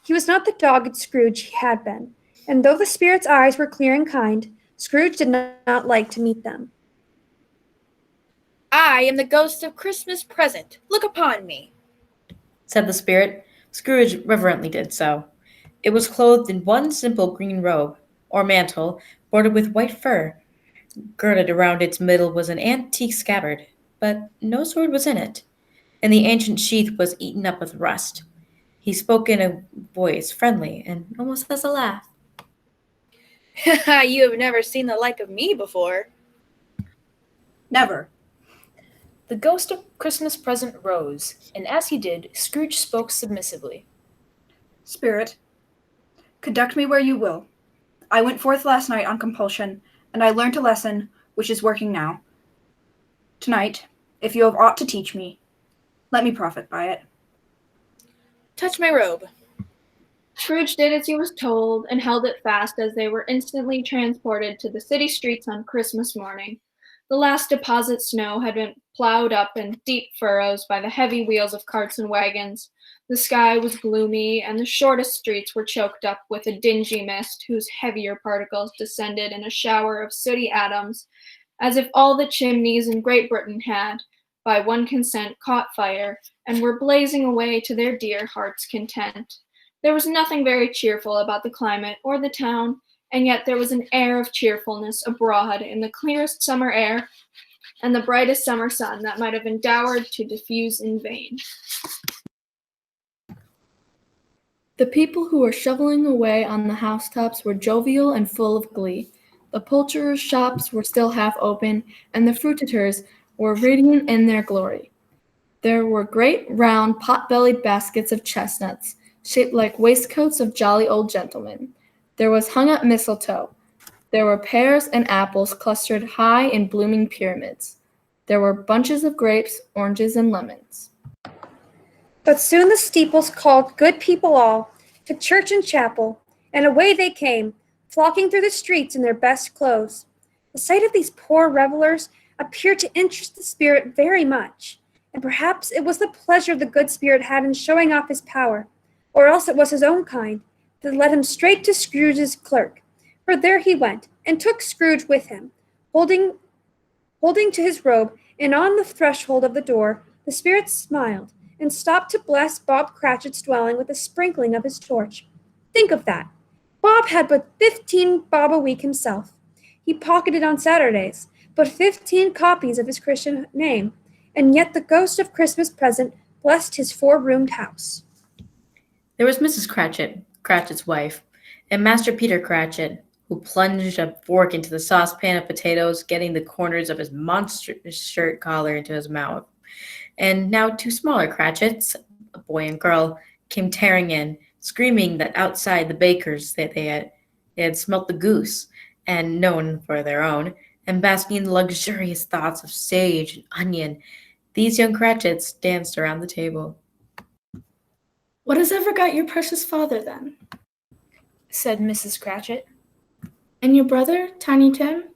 He was not the dogged Scrooge he had been, and though the spirit's eyes were clear and kind, Scrooge did not like to meet them. I am the ghost of Christmas present. Look upon me, said the spirit. Scrooge reverently did so. It was clothed in one simple green robe, or mantle, bordered with white fur. Girded around its middle was an antique scabbard, but no sword was in it, and the ancient sheath was eaten up with rust. He spoke in a voice friendly and almost as a laugh. You have never seen the like of me before. Never. The ghost of Christmas present rose, and as he did, Scrooge spoke submissively. Spirit, conduct me where you will. I went forth last night on compulsion, and I learnt a lesson which is working now. Tonight, if you have aught to teach me, let me profit by it. Touch my robe. Scrooge did as he was told and held it fast as they were instantly transported to the city streets on Christmas morning. The last deposit snow had been plowed up in deep furrows by the heavy wheels of carts and wagons. The sky was gloomy, and the shortest streets were choked up with a dingy mist whose heavier particles descended in a shower of sooty atoms, as if all the chimneys in Great Britain had, by one consent, caught fire, and were blazing away to their dear hearts' content. There was nothing very cheerful about the climate or the town, and yet there was an air of cheerfulness abroad in the clearest summer air and the brightest summer sun that might have endowered to diffuse in vain. The people who were shoveling away on the housetops were jovial and full of glee. The poulterers' shops were still half open, and the fruiters were radiant in their glory. There were great, round, pot-bellied baskets of chestnuts, shaped like waistcoats of jolly old gentlemen. There was hung-up mistletoe. There were pears and apples clustered high in blooming pyramids. There were bunches of grapes, oranges, and lemons. But soon the steeples called good people all to church and chapel, and away they came, flocking through the streets in their best clothes. The sight of these poor revelers appeared to interest the spirit very much, and perhaps it was the pleasure the good spirit had in showing off his power, or else it was his own kind, that led him straight to Scrooge's clerk, for there he went, and took Scrooge with him, holding to his robe, and on the threshold of the door the spirit smiled, and stopped to bless Bob Cratchit's dwelling with a sprinkling of his torch. Think of that! Bob had but 15 bob a week himself. He pocketed on Saturdays, but 15 copies of his Christian name, and yet the ghost of Christmas present blessed his four-roomed house. There was Mrs. Cratchit, Cratchit's wife, and Master Peter Cratchit, who plunged a fork into the saucepan of potatoes, getting the corners of his monstrous shirt collar into his mouth. And now two smaller Cratchits, a boy and girl, came tearing in, screaming that outside the baker's they had smelt the goose, and known for their own, and basking in the luxurious thoughts of sage and onion. These young Cratchits danced around the table. "What has ever got your precious father, then?" said Mrs. Cratchit. "And your brother, Tiny Tim?"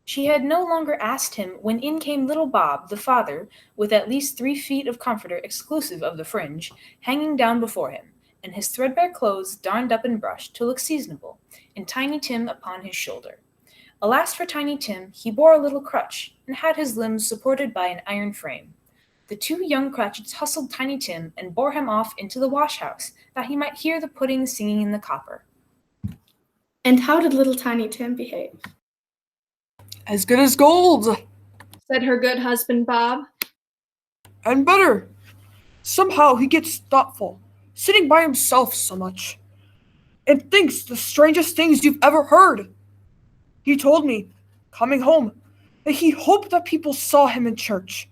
She had no longer asked him when in came little Bob, the father, with at least 3 feet of comforter exclusive of the fringe, hanging down before him, and his threadbare clothes darned up and brushed to look seasonable, and Tiny Tim upon his shoulder. Alas for Tiny Tim, he bore a little crutch, and had his limbs supported by an iron frame. The two young Cratchits hustled Tiny Tim and bore him off into the wash-house, that he might hear the pudding singing in the copper. "And how did little Tiny Tim behave?" As good as gold. Said her good husband Bob. And better. Somehow he gets thoughtful, sitting by himself so much, and thinks the strangest things you've ever heard. He told me, coming home, that he hoped that people saw him in church,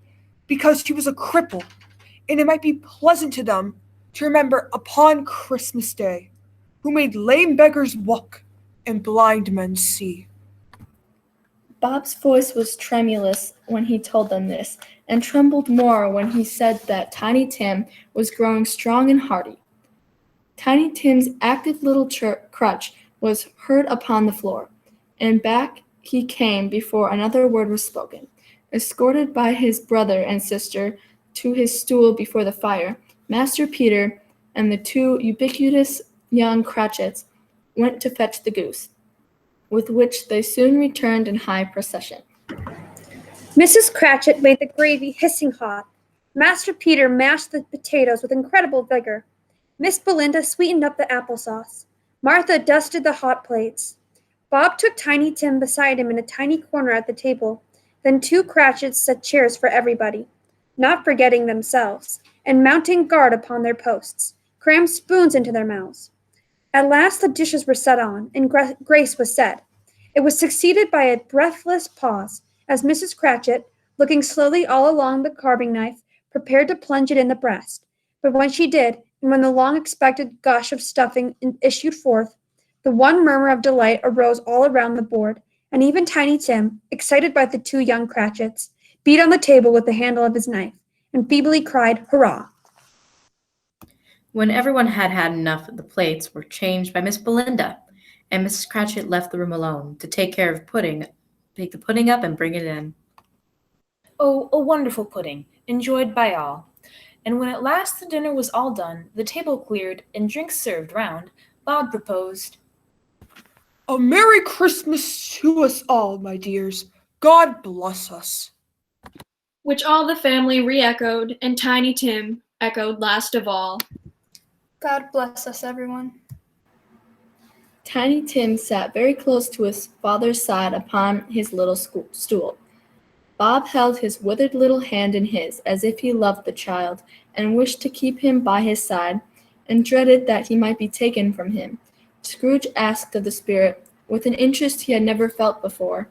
because he was a cripple, and it might be pleasant to them to remember upon Christmas Day, who made lame beggars walk and blind men see. Bob's voice was tremulous when he told them this, and trembled more when he said that Tiny Tim was growing strong and hearty. Tiny Tim's active little crutch was heard upon the floor, and back he came before another word was spoken. Escorted by his brother and sister to his stool before the fire, Master Peter and the two ubiquitous young Cratchits went to fetch the goose, with which they soon returned in high procession. Mrs. Cratchit made the gravy hissing hot. Master Peter mashed the potatoes with incredible vigor. Miss Belinda sweetened up the applesauce. Martha dusted the hot plates. Bob took Tiny Tim beside him in a tiny corner at the table. Then 2 Cratchits set chairs for everybody, not forgetting themselves, and mounting guard upon their posts, crammed spoons into their mouths. At last the dishes were set on, and grace was said. It was succeeded by a breathless pause, as Mrs. Cratchit, looking slowly all along the carving knife, prepared to plunge it in the breast. But when she did, and when the long-expected gush of stuffing issued forth, the one murmur of delight arose all around the board, and even Tiny Tim, excited by the 2 young Cratchits, beat on the table with the handle of his knife, and feebly cried, "Hurrah!" When everyone had had enough, the plates were changed by Miss Belinda, and Mrs. Cratchit left the room alone to take care of pick the pudding up and bring it in. Oh, a wonderful pudding, enjoyed by all. And when at last the dinner was all done, the table cleared, and drinks served round, Bob proposed, A Merry Christmas to us all, my dears. God bless us. Which all the family re-echoed, and Tiny Tim echoed last of all. God bless us, everyone. Tiny Tim sat very close to his father's side upon his little stool. Bob held his withered little hand in his, as if he loved the child, and wished to keep him by his side, and dreaded that he might be taken from him. Scrooge asked of the spirit, with an interest he had never felt before.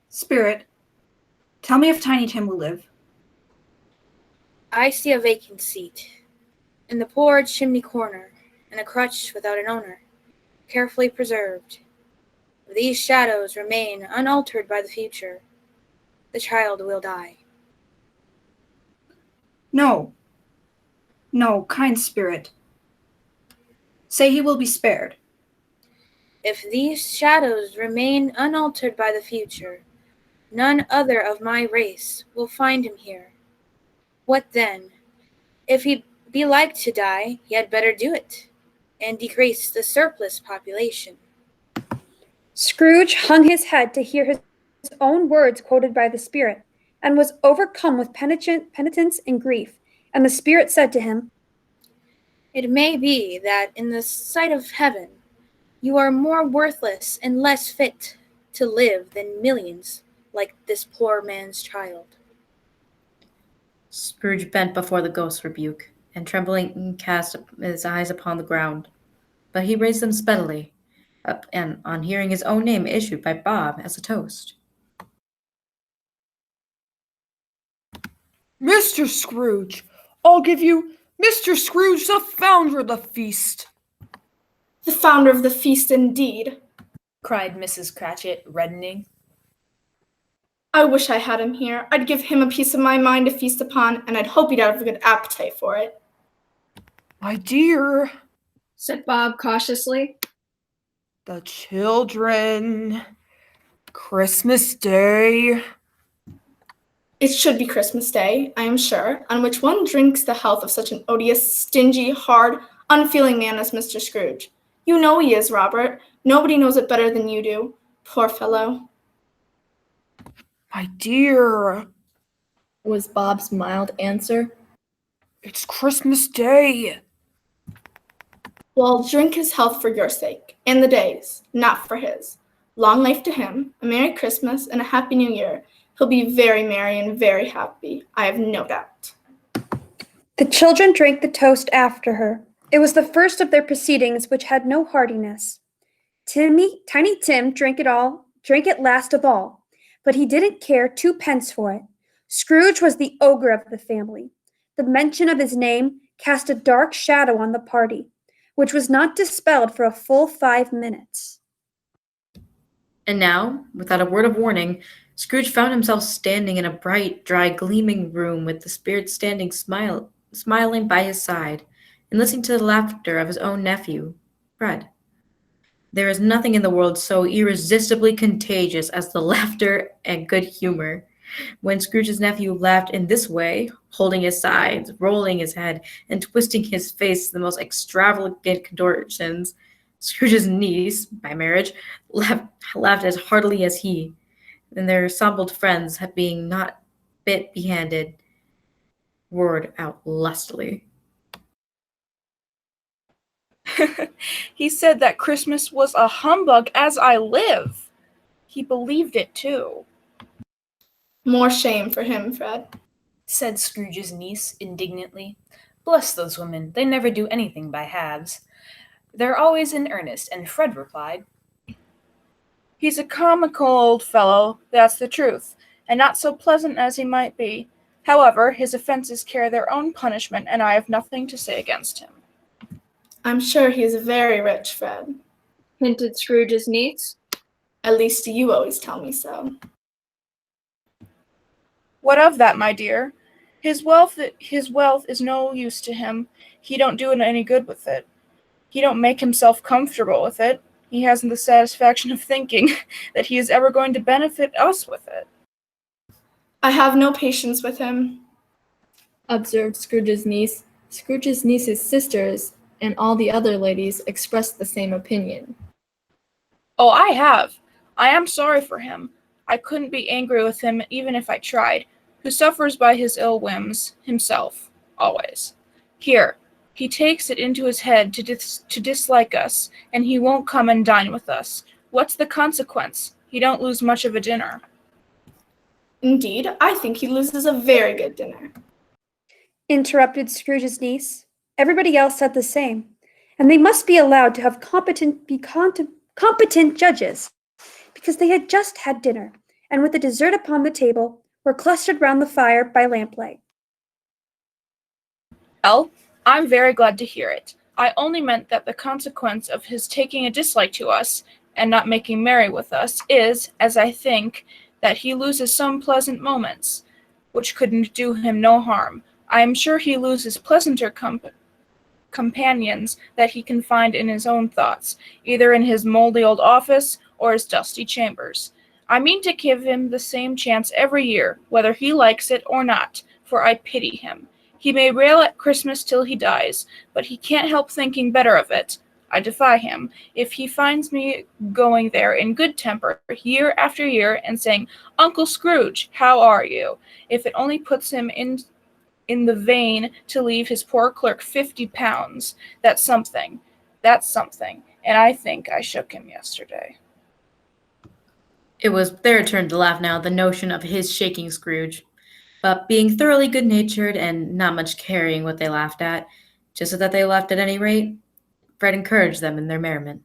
Spirit, tell me if Tiny Tim will live. I see a vacant seat in the poor chimney corner, and a crutch without an owner, carefully preserved. If these shadows remain unaltered by the future, the child will die. No, kind spirit. Say he will be spared. If these shadows remain unaltered by the future, none other of my race will find him here. What then? If he be like to die, he had better do it, and decrease the surplus population. Scrooge hung his head to hear his own words quoted by the spirit, and was overcome with penitence and grief. And the spirit said to him, It may be that in the sight of heaven, you are more worthless and less fit to live than millions like this poor man's child. Scrooge bent before the ghost's rebuke, and trembling cast his eyes upon the ground. But he raised them speedily, up, and on hearing his own name issued by Bob as a toast. Mr. Scrooge, I'll give you Mr. Scrooge, the founder of the feast. The founder of the feast, indeed, cried Mrs. Cratchit, reddening. I wish I had him here. I'd give him a piece of my mind to feast upon, and I'd hope he'd have a good appetite for it. My dear, said Bob cautiously. The children. Christmas Day. It should be Christmas Day, I am sure, on which one drinks the health of such an odious, stingy, hard, unfeeling man as Mr. Scrooge. You know he is, Robert. Nobody knows it better than you do. Poor fellow. My dear, Was Bob's mild answer. It's Christmas Day. Well, drink his health for your sake, and the day's, not for his. Long life to him, a Merry Christmas, and a Happy New Year. He'll be very merry and very happy, I have no doubt. The children drank the toast after her. It was the first of their proceedings which had no heartiness. Tiny Tim drank it last of all, but he didn't care 2 pence for it. Scrooge was the ogre of the family. The mention of his name cast a dark shadow on the party, which was not dispelled for a full 5 minutes. And now, without a word of warning, Scrooge found himself standing in a bright, dry, gleaming room with the spirit standing smiling by his side, and listening to the laughter of his own nephew, Fred. There is nothing in the world so irresistibly contagious as the laughter and good humor. When Scrooge's nephew laughed in this way, holding his sides, rolling his head, and twisting his face to the most extravagant contortions, Scrooge's niece, by marriage, laughed as heartily as he, and their assembled friends, being not bit behanded, roared out lustily. He said that Christmas was a humbug as I live. He believed it too. More shame for him, Fred, said Scrooge's niece indignantly. Bless those women, they never do anything by halves. They're always in earnest, and Fred replied, He's a comical old fellow, that's the truth, and not so pleasant as he might be. However, his offenses carry their own punishment, and I have nothing to say against him. I'm sure he is very rich, Fred, hinted Scrooge's niece. At least you always tell me so. What of that, my dear? His wealth is no use to him. He don't do any good with it. He don't make himself comfortable with it. He hasn't the satisfaction of thinking that he is ever going to benefit us with it. I have no patience with him, observed Scrooge's niece. Scrooge's niece's sisters and all the other ladies expressed the same opinion. Oh, I have. I am sorry for him. I couldn't be angry with him even if I tried, who suffers by his ill whims, himself, always. Here, he takes it into his head to dislike us, and he won't come and dine with us. What's the consequence? He don't lose much of a dinner. Indeed, I think he loses a very good dinner, interrupted Scrooge's niece. Everybody else said the same, and they must be allowed to have competent judges, because they had just had dinner, and with the dessert upon the table, were clustered round the fire by lamplight. Well, I'm very glad to hear it. I only meant that the consequence of his taking a dislike to us, and not making merry with us, is, as I think, that he loses some pleasant moments, which couldn't do him no harm. I am sure he loses pleasanter companions that he can find in his own thoughts, either in his moldy old office or his dusty chambers. I mean to give him the same chance every year, whether he likes it or not, for I pity him. He may rail at Christmas till he dies, but he can't help thinking better of it. I defy him, if he finds me going there in good temper year after year and saying, Uncle Scrooge, how are you? If it only puts him in the vein to leave his poor clerk £50, that's something, and I think I shook him yesterday. It was their turn to laugh now, the notion of his shaking Scrooge. But being thoroughly good-natured and not much caring what they laughed at, just so that they laughed at any rate, Fred encouraged them in their merriment.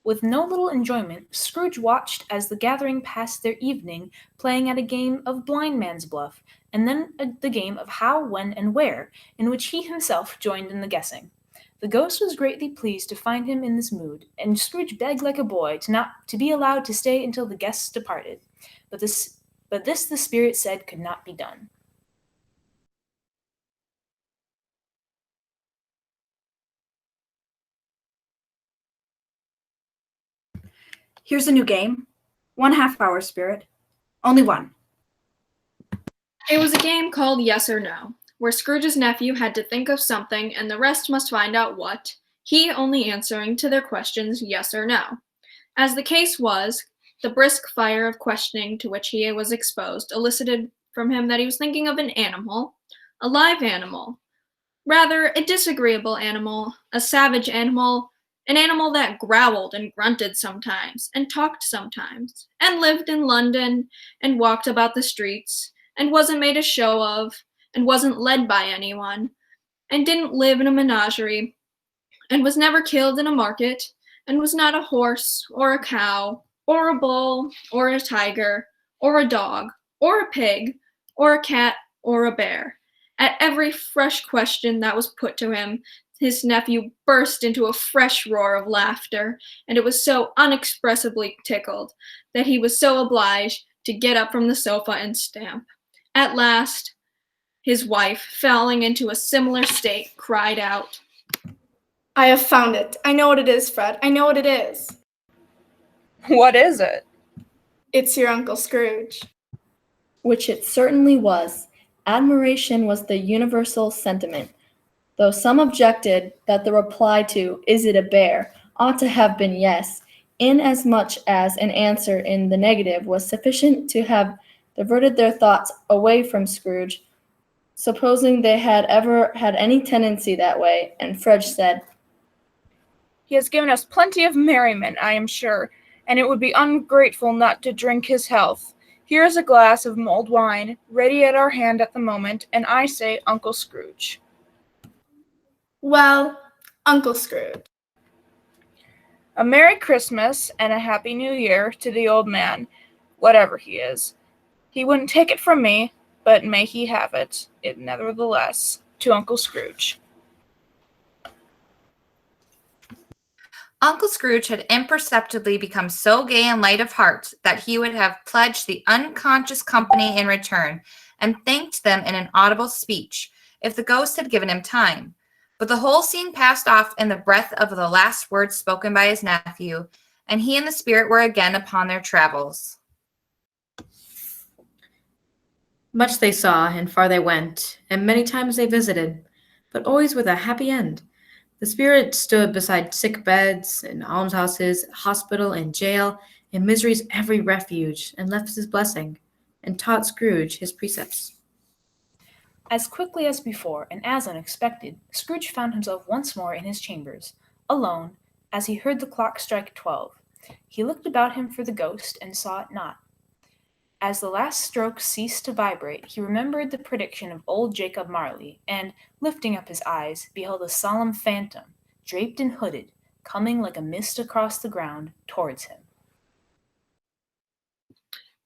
With no little enjoyment, Scrooge watched as the gathering passed their evening playing at a game of blind man's bluff, and then the game of how, when, and where, in which he himself joined in the guessing. The ghost was greatly pleased to find him in this mood, and Scrooge begged like a boy to be allowed to stay until the guests departed. But this the spirit said could not be done. Here's a new game. 1/2 hour, Spirit. Only one. It was a game called Yes or No, where Scrooge's nephew had to think of something and the rest must find out what, he only answering to their questions yes or no. As the case was, the brisk fire of questioning to which he was exposed elicited from him that he was thinking of an animal, a live animal, rather a disagreeable animal, a savage animal, an animal that growled and grunted sometimes, and talked sometimes, and lived in London, and walked about the streets, and wasn't made a show of, and wasn't led by anyone, and didn't live in a menagerie, and was never killed in a market, and was not a horse, or a cow, or a bull, or a tiger, or a dog, or a pig, or a cat, or a bear. At every fresh question that was put to him, his nephew burst into a fresh roar of laughter, and it was so unexpressibly tickled that he was so obliged to get up from the sofa and stamp. At last, his wife, falling into a similar state, cried out, I have found it. I know what it is, Fred. I know what it is. What is it? It's your Uncle Scrooge. Which it certainly was. Admiration was the universal sentiment, though some objected that the reply to, "Is it a bear?" ought to have been yes, inasmuch as an answer in the negative was sufficient to have diverted their thoughts away from Scrooge, supposing they had ever had any tendency that way, and Fred said, He has given us plenty of merriment, I am sure, and it would be ungrateful not to drink his health. Here is a glass of mulled wine, ready at our hand at the moment, and I say Uncle Scrooge. Well, Uncle Scrooge. A Merry Christmas and a Happy New Year to the old man, whatever he is. He wouldn't take it from me, but may he have it nevertheless, to Uncle Scrooge. Uncle Scrooge had imperceptibly become so gay and light of heart that he would have pledged the unconscious company in return and thanked them in an audible speech if the ghost had given him time. But the whole scene passed off in the breath of the last words spoken by his nephew, and he and the spirit were again upon their travels. Much they saw, and far they went, and many times they visited, but always with a happy end. The spirit stood beside sick beds, in almshouses, hospital, and jail, in misery's every refuge, and left his blessing, and taught Scrooge his precepts. As quickly as before, and as unexpected, Scrooge found himself once more in his chambers, alone, as he heard the clock strike 12. He looked about him for the ghost, and saw it not. As the last stroke ceased to vibrate, he remembered the prediction of old Jacob Marley, and, lifting up his eyes, beheld a solemn phantom, draped and hooded, coming like a mist across the ground towards him.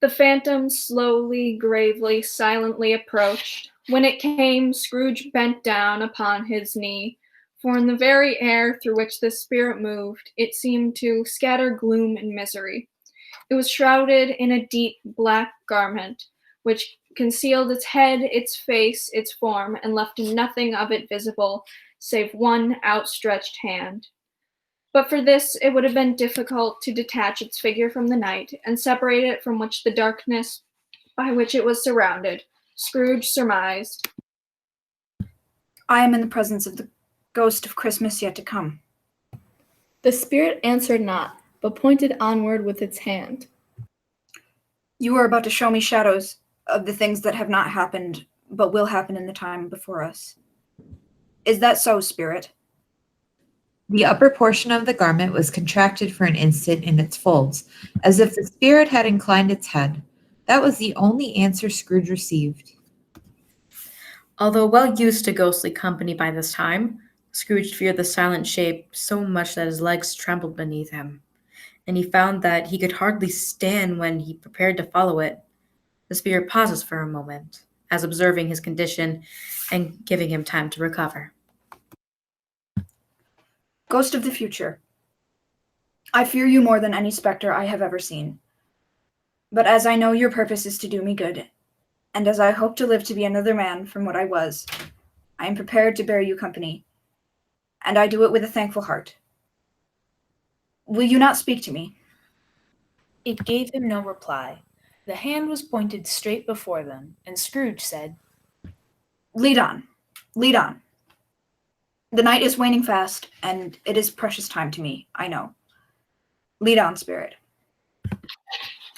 The phantom slowly, gravely, silently approached. When it came, Scrooge bent down upon his knee, for in the very air through which the spirit moved, it seemed to scatter gloom and misery. It was shrouded in a deep black garment, which concealed its head, its face, its form, and left nothing of it visible, save one outstretched hand. But for this, it would have been difficult to detach its figure from the night, and separate it from which the darkness by which it was surrounded. Scrooge surmised, I am in the presence of the ghost of Christmas yet to come. The spirit answered not, but pointed onward with its hand. You are about to show me shadows of the things that have not happened, but will happen in the time before us. Is that so, spirit? The upper portion of the garment was contracted for an instant in its folds, as if the spirit had inclined its head. That was the only answer Scrooge received. Although well used to ghostly company by this time, Scrooge feared the silent shape so much that his legs trembled beneath him, and he found that he could hardly stand when he prepared to follow it. The spirit pauses for a moment, as observing his condition and giving him time to recover. Ghost of the future, I fear you more than any specter I have ever seen. But as I know your purpose is to do me good, and as I hope to live to be another man from what I was, I am prepared to bear you company, and I do it with a thankful heart. Will you not speak to me? It gave him no reply. The hand was pointed straight before them, and Scrooge said, Lead on, lead on. The night is waning fast, and it is precious time to me, I know. Lead on, spirit.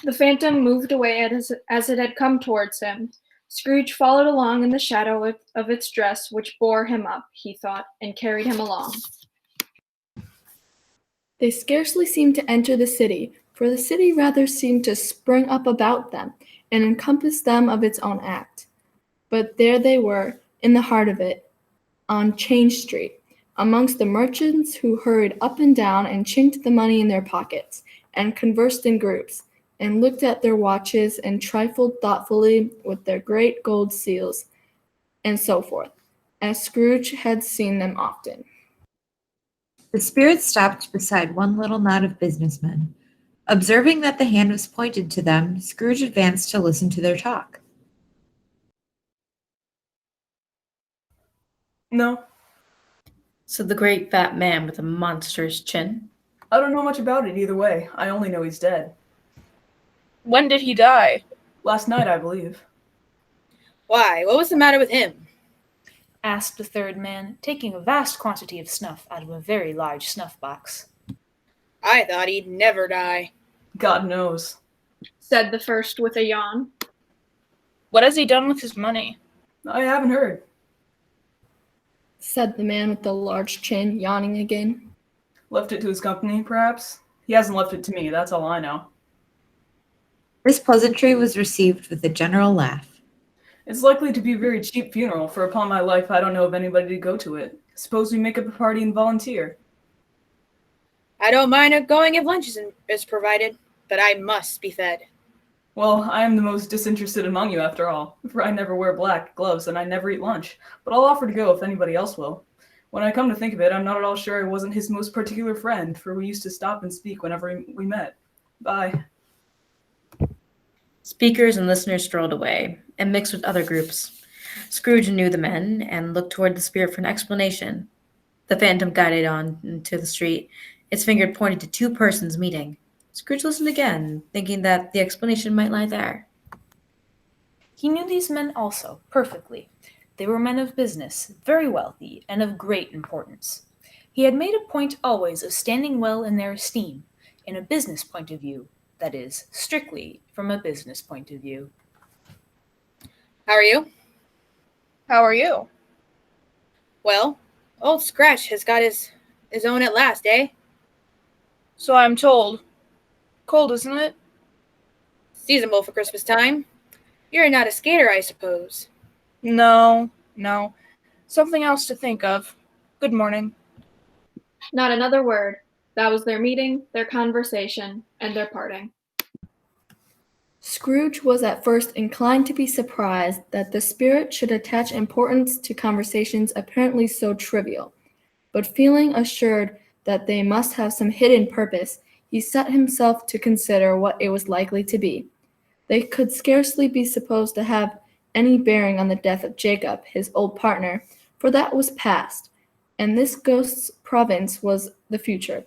the phantom moved away as it had come towards him. Scrooge followed along in the shadow of its dress, which bore him up, he thought, and carried him along. They scarcely seemed to enter the city, for the city rather seemed to spring up about them and encompass them of its own act. But there they were, in the heart of it, on Change Street, amongst the merchants who hurried up and down and chinked the money in their pockets, and conversed in groups, and looked at their watches and trifled thoughtfully with their great gold seals, and so forth, as Scrooge had seen them often. The spirit stopped beside one little knot of businessmen. Observing that the hand was pointed to them, Scrooge advanced to listen to their talk. No, said the great fat man with a monstrous chin. I don't know much about it either way. I only know he's dead. When did he die? Last night, I believe. Why, what was the matter with him? asked the third man, taking a vast quantity of snuff out of a very large snuff box. I thought he'd never die, God knows, said the first with a yawn. What has he done with his money? I haven't heard. Said the man with the large chin, yawning again. Left it to his company, perhaps? He hasn't left it to me, that's all I know. This pleasantry was received with a general laugh. It's likely to be a very cheap funeral, for upon my life I don't know of anybody to go to it. Suppose we make up a party and volunteer. I don't mind going if lunch is provided, but I must be fed. Well, I am the most disinterested among you after all, for I never wear black gloves and I never eat lunch, but I'll offer to go if anybody else will. When I come to think of it, I'm not at all sure I wasn't his most particular friend, for we used to stop and speak whenever we met. Bye. Speakers and listeners strolled away and mixed with other groups. Scrooge knew the men and looked toward the spirit for an explanation. The phantom guided on to the street. Its finger pointed to two persons meeting. Scrooge listened again, thinking that the explanation might lie there. He knew these men also, perfectly. They were men of business, very wealthy, and of great importance. He had made a point always of standing well in their esteem, in a business point of view, that is, strictly from a business point of view. How are you? How are you? Well, old Scratch has got his own at last, eh? So I'm told. Cold, isn't it? Seasonable for Christmas time. You're not a skater, I suppose. No. Something else to think of. Good morning. Not another word. That was their meeting, their conversation, and their parting. Scrooge was at first inclined to be surprised that the spirit should attach importance to conversations apparently so trivial, but feeling assured that they must have some hidden purpose, he set himself to consider what it was likely to be. They could scarcely be supposed to have any bearing on the death of Jacob, his old partner, for that was past, and this ghost's province was the future.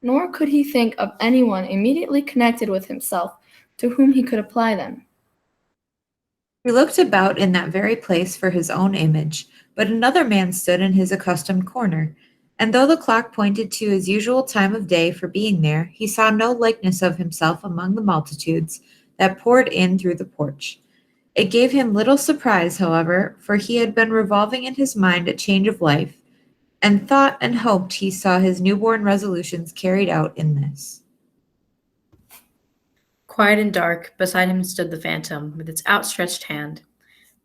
Nor could he think of anyone immediately connected with himself to whom he could apply them. He looked about in that very place for his own image, but another man stood in his accustomed corner, and though the clock pointed to his usual time of day for being there, he saw no likeness of himself among the multitudes that poured in through the porch. It gave him little surprise, however, for he had been revolving in his mind a change of life, and thought and hoped he saw his newborn resolutions carried out in this. Quiet and dark, beside him stood the phantom with its outstretched hand.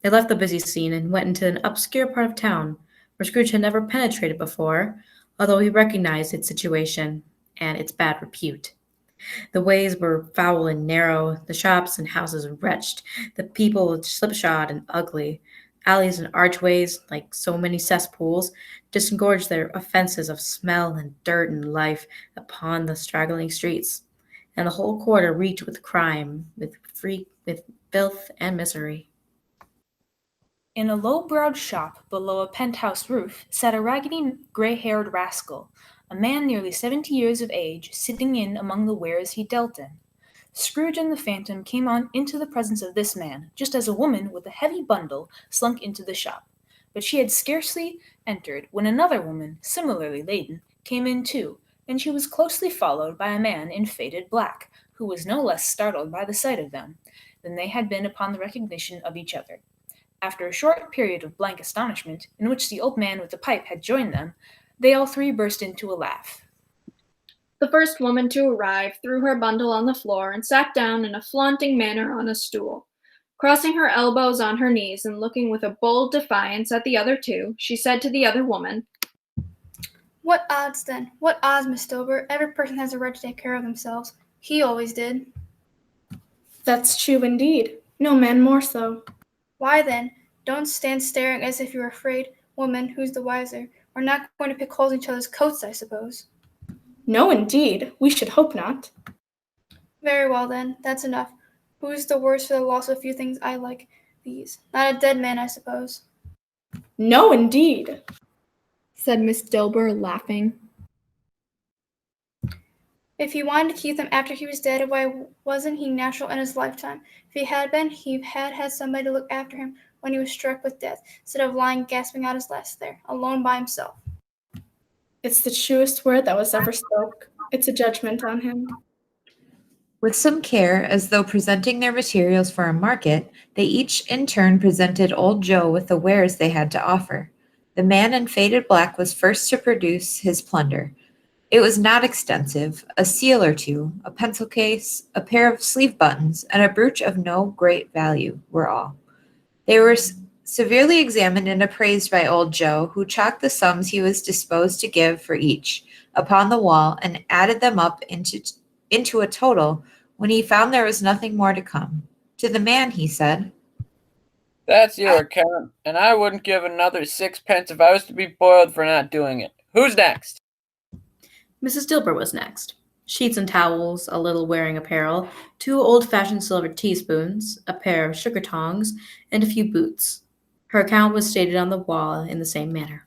They left the busy scene and went into an obscure part of town where Scrooge had never penetrated before, although he recognized its situation and its bad repute. The ways were foul and narrow, the shops and houses wretched, the people slipshod and ugly. Alleys and archways, like so many cesspools, disgorged their offenses of smell and dirt and life upon the straggling streets, and the whole quarter reeked with crime, with filth and misery. In a low-browed shop below a penthouse roof sat a raggedy, gray-haired rascal, a man nearly 70 years of age, sitting in among the wares he dealt in. Scrooge and the phantom came on into the presence of this man, just as a woman with a heavy bundle slunk into the shop. But she had scarcely entered when another woman, similarly laden, came in too, and she was closely followed by a man in faded black, who was no less startled by the sight of them than they had been upon the recognition of each other. After a short period of blank astonishment, in which the old man with the pipe had joined them, they all three burst into a laugh. The first woman to arrive threw her bundle on the floor and sat down in a flaunting manner on a stool. Crossing her elbows on her knees and looking with a bold defiance at the other two, she said to the other woman, What odds then? What odds, Miss Dilber? Every person has a right to take care of themselves. He always did. That's true indeed. No man more so. Why then, don't stand staring as if you're afraid. Woman, who's the wiser? We're not going to pick holes in each other's coats, I suppose. No, indeed. We should hope not. Very well then, that's enough. Who's the worse for the loss of a few things I like these? Not a dead man, I suppose. No, indeed, said Miss Dilber, laughing. If he wanted to keep them after he was dead, why wasn't he natural in his lifetime? If he had been, he had somebody to look after him when he was struck with death, instead of lying gasping out his last there, alone by himself. It's the truest word that was ever spoke. It's a judgment on him. With some care, as though presenting their materials for a market, they each in turn presented old Joe with the wares they had to offer. The man in faded black was first to produce his plunder. It was not extensive. A seal or two, a pencil case, a pair of sleeve buttons, and a brooch of no great value were all. They were severely examined and appraised by old Joe, who chalked the sums he was disposed to give for each upon the wall and added them up into a total when he found there was nothing more to come. To the man he said, That's your account, and I wouldn't give another 6 pence if I was to be boiled for not doing it. Who's next? Mrs. Dilber was next. Sheets and towels, a little wearing apparel, 2 old-fashioned silver teaspoons, a pair of sugar tongs, and a few boots. Her account was stated on the wall in the same manner.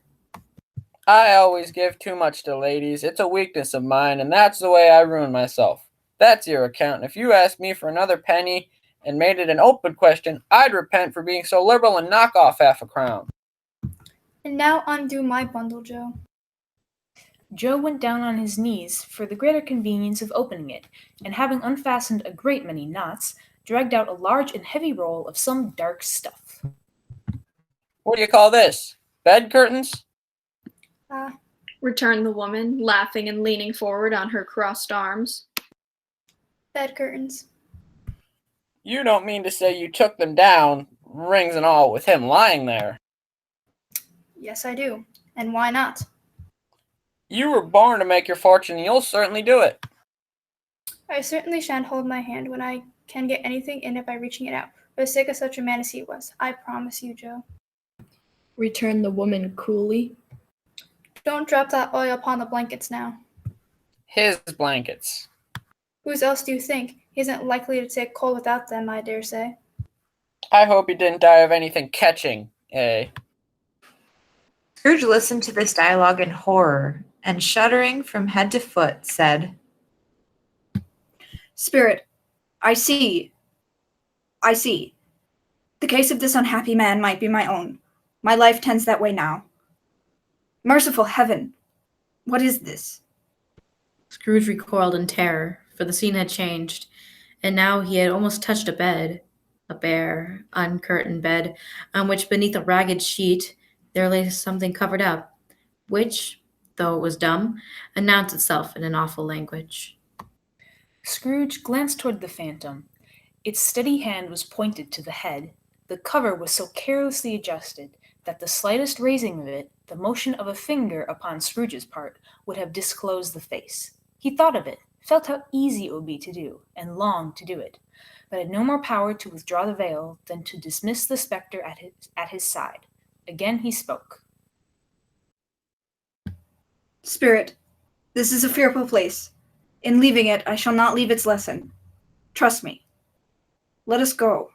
I always give too much to ladies. It's a weakness of mine, and that's the way I ruin myself. That's your account. If you asked me for another penny and made it an open question, I'd repent for being so liberal and knock off half a crown. And now undo my bundle, Joe. Joe went down on his knees for the greater convenience of opening it, and having unfastened a great many knots, dragged out a large and heavy roll of some dark stuff. What do you call this? Bed curtains? Returned the woman, laughing and leaning forward on her crossed arms. Bed curtains. You don't mean to say you took them down, rings and all, with him lying there? Yes, I do. And why not? You were born to make your fortune, and you'll certainly do it. I certainly shan't hold my hand when I can get anything in it by reaching it out, for the sake of such a man as he was. I promise you, Joe. Returned the woman coolly. Don't drop that oil upon the blankets now. His blankets. Whose else do you think? He isn't likely to take cold without them, I dare say. I hope he didn't die of anything catching, eh? Scrooge listened to this dialogue in horror, and shuddering from head to foot, said, Spirit, I see. The case of this unhappy man might be my own. My life tends that way now. Merciful heaven, what is this? Scrooge recoiled in terror, for the scene had changed, and now he had almost touched a bed, a bare, uncurtained bed, on which beneath a ragged sheet there lay something covered up, which, though it was dumb, announced itself in an awful language. Scrooge glanced toward the phantom. Its steady hand was pointed to the head. The cover was so carelessly adjusted that the slightest raising of it, the motion of a finger upon Scrooge's part, would have disclosed the face. He thought of it, felt how easy it would be to do, and longed to do it, but had no more power to withdraw the veil than to dismiss the spectre at his side. Again he spoke. Spirit, this is a fearful place. In leaving it, I shall not leave its lesson. Trust me. Let us go.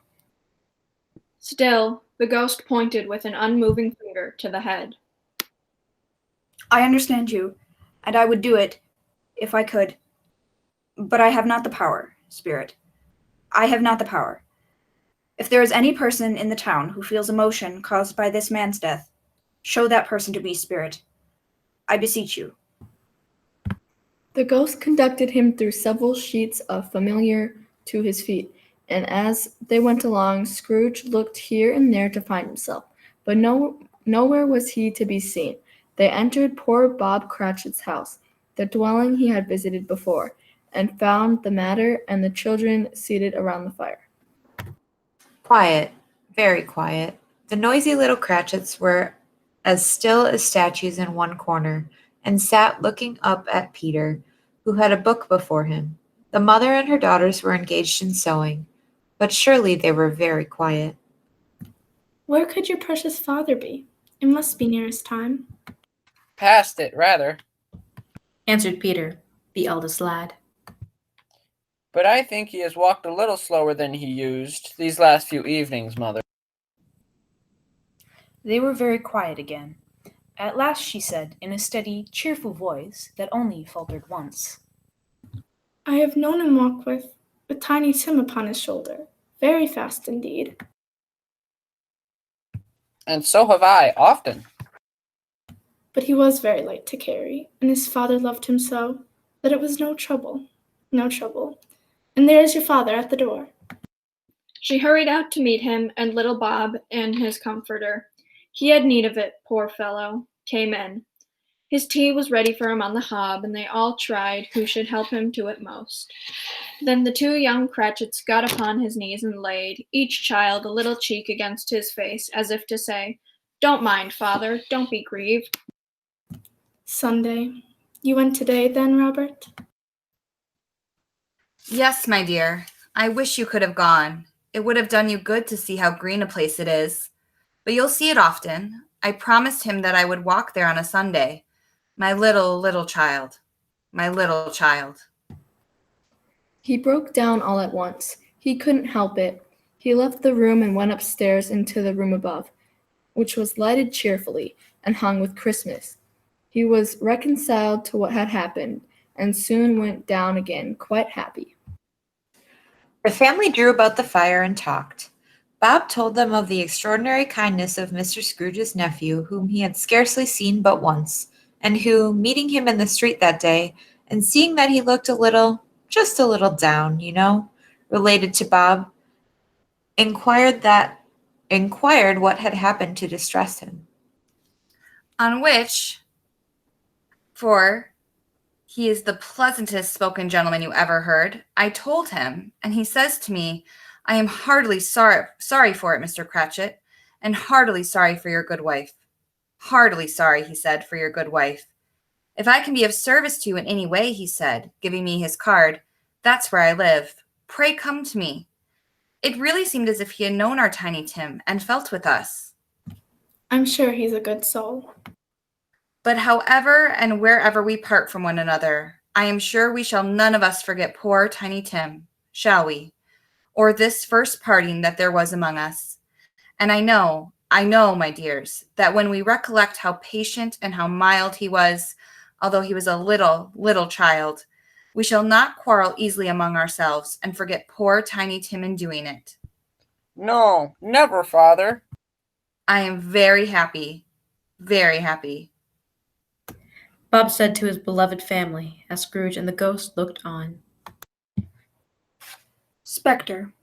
Still, the ghost pointed with an unmoving finger to the head. I understand you, and I would do it if I could. But I have not the power, Spirit. I have not the power. If there is any person in the town who feels emotion caused by this man's death, show that person to me, Spirit. I beseech you. The ghost conducted him through several sheets of familiar to his feet, and as they went along, Scrooge looked here and there to find himself, but nowhere was he to be seen. They entered poor Bob Cratchit's house, the dwelling he had visited before, and found the mater and the children seated around the fire. Quiet, very quiet. The noisy little Cratchits were as still as statues in one corner, and sat looking up at Peter, who had a book before him. The mother and her daughters were engaged in sewing, but surely they were very quiet. Where could your precious father be? It must be near his time. Past it, rather. Answered Peter, the eldest lad. But I think he has walked a little slower than he used these last few evenings, Mother. They were very quiet again. At last she said, in a steady, cheerful voice that only faltered once, I have known him walk with Tiny Tim upon his shoulder, very fast indeed. And so have I, often. But he was very light to carry, and his father loved him so that it was no trouble. And there is your father at the door. She hurried out to meet him, and little Bob and his comforter, he had need of it, poor fellow, came in. His tea was ready for him on the hob, and they all tried who should help him to it most. Then the two young Cratchits got upon his knees and laid, each child, a little cheek against his face, as if to say, "Don't mind, father, don't be grieved." Sunday. You went today, then, Robert? Yes, my dear. I wish you could have gone. It would have done you good to see how green a place it is. But you'll see it often. I promised him that I would walk there on a Sunday. My little child. My little child. He broke down all at once. He couldn't help it. He left the room and went upstairs into the room above, which was lighted cheerfully and hung with Christmas. He was reconciled to what had happened and soon went down again quite happy. The family drew about the fire and talked. Bob told them of the extraordinary kindness of Mr. Scrooge's nephew, whom he had scarcely seen but once, and who, meeting him in the street that day, and seeing that he looked just a little down, related to Bob, inquired what had happened to distress him. On which, for he is the pleasantest spoken gentleman you ever heard, I told him, and he says to me, "I am heartily sorry for it, Mr. Cratchit, and heartily sorry for your good wife. Heartily sorry," he said, "for your good wife. If I can be of service to you in any way," he said, giving me his card, "that's where I live. Pray come to me." It really seemed as if he had known our Tiny Tim and felt with us. I'm sure he's a good soul. But however and wherever we part from one another, I am sure we shall none of us forget poor Tiny Tim, shall we? Or this first parting that there was among us. And I know, my dears, that when we recollect how patient and how mild he was, although he was a little child, we shall not quarrel easily among ourselves and forget poor Tiny Tim in doing it. No, never, father. I am very happy, very happy. Bob said to his beloved family as Scrooge and the ghost looked on. Spectre,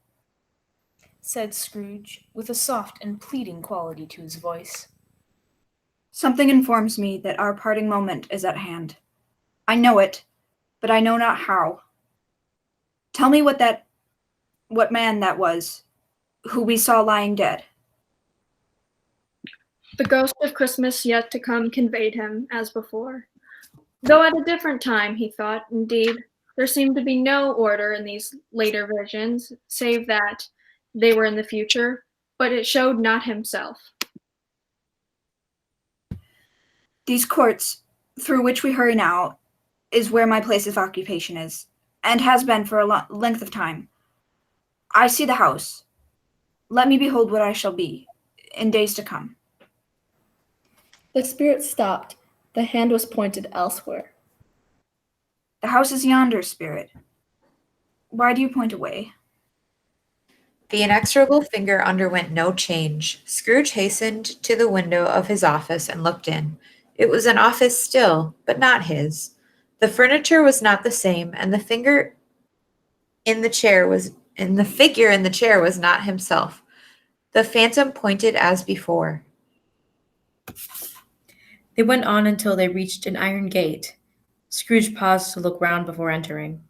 said Scrooge, with a soft and pleading quality to his voice. something informs me that our parting moment is at hand. I know it, but I know not how. Tell me what man that was, who we saw lying dead. The ghost of Christmas yet to come conveyed him, as before. Though at a different time, he thought, indeed, there seemed to be no order in these later visions, save that they were in the future, but it showed not himself. These courts, through which we hurry now, is where my place of occupation is, and has been for a length of time. I see the house. Let me behold what I shall be, in days to come. The spirit stopped. The hand was pointed elsewhere. The house is yonder, spirit. Why do you point away? The inexorable finger underwent no change. Scrooge hastened to the window of his office and looked in. It was an office still, but not his. The furniture was not the same, and the figure in the chair was not himself. The phantom pointed as before. They went on until they reached an iron gate. Scrooge paused to look round before entering.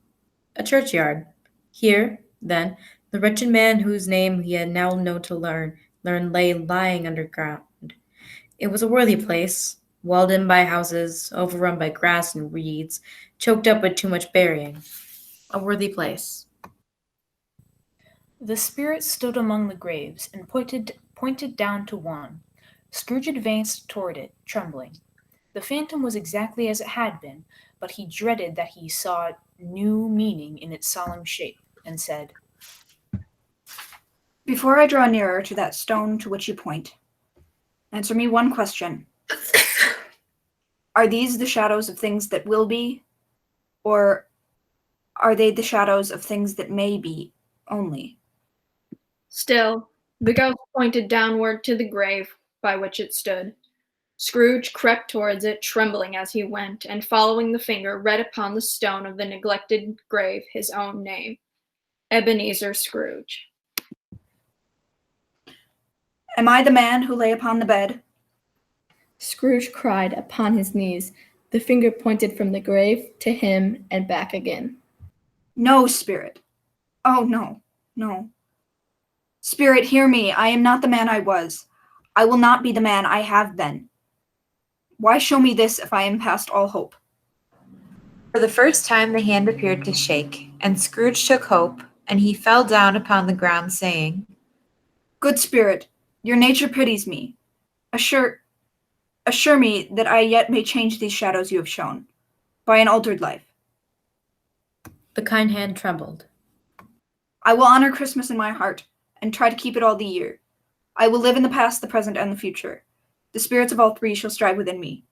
A churchyard. Here, then, the wretched man whose name he had now known to learn lay lying underground. It was a worthy place, walled in by houses, overrun by grass and reeds, choked up with too much burying. A worthy place. The spirit stood among the graves and pointed down to one. Scrooge advanced toward it, trembling. The phantom was exactly as it had been, but he dreaded that he saw new meaning in its solemn shape, and said, Before I draw nearer to that stone to which you point, answer me one question. Are these the shadows of things that will be, or are they the shadows of things that may be only? Still, the ghost pointed downward to the grave by which it stood. Scrooge crept towards it, trembling as he went, and following the finger, read upon the stone of the neglected grave his own name, Ebenezer Scrooge. Am I the man who lay upon the bed? Scrooge cried upon his knees. The finger pointed from the grave to him and back again. No, Spirit. Oh, no, no. Spirit, hear me. I am not the man I was. I will not be the man I have been. Why show me this if I am past all hope? For the first time the hand appeared to shake, and Scrooge took hope, and he fell down upon the ground, saying, Good Spirit, your nature pities me. Assure me that I yet may change these shadows you have shown, by an altered life. The kind hand trembled. I will honor Christmas in my heart, and try to keep it all the year. I will live in the past, the present, and the future. The spirits of all three shall strive within me.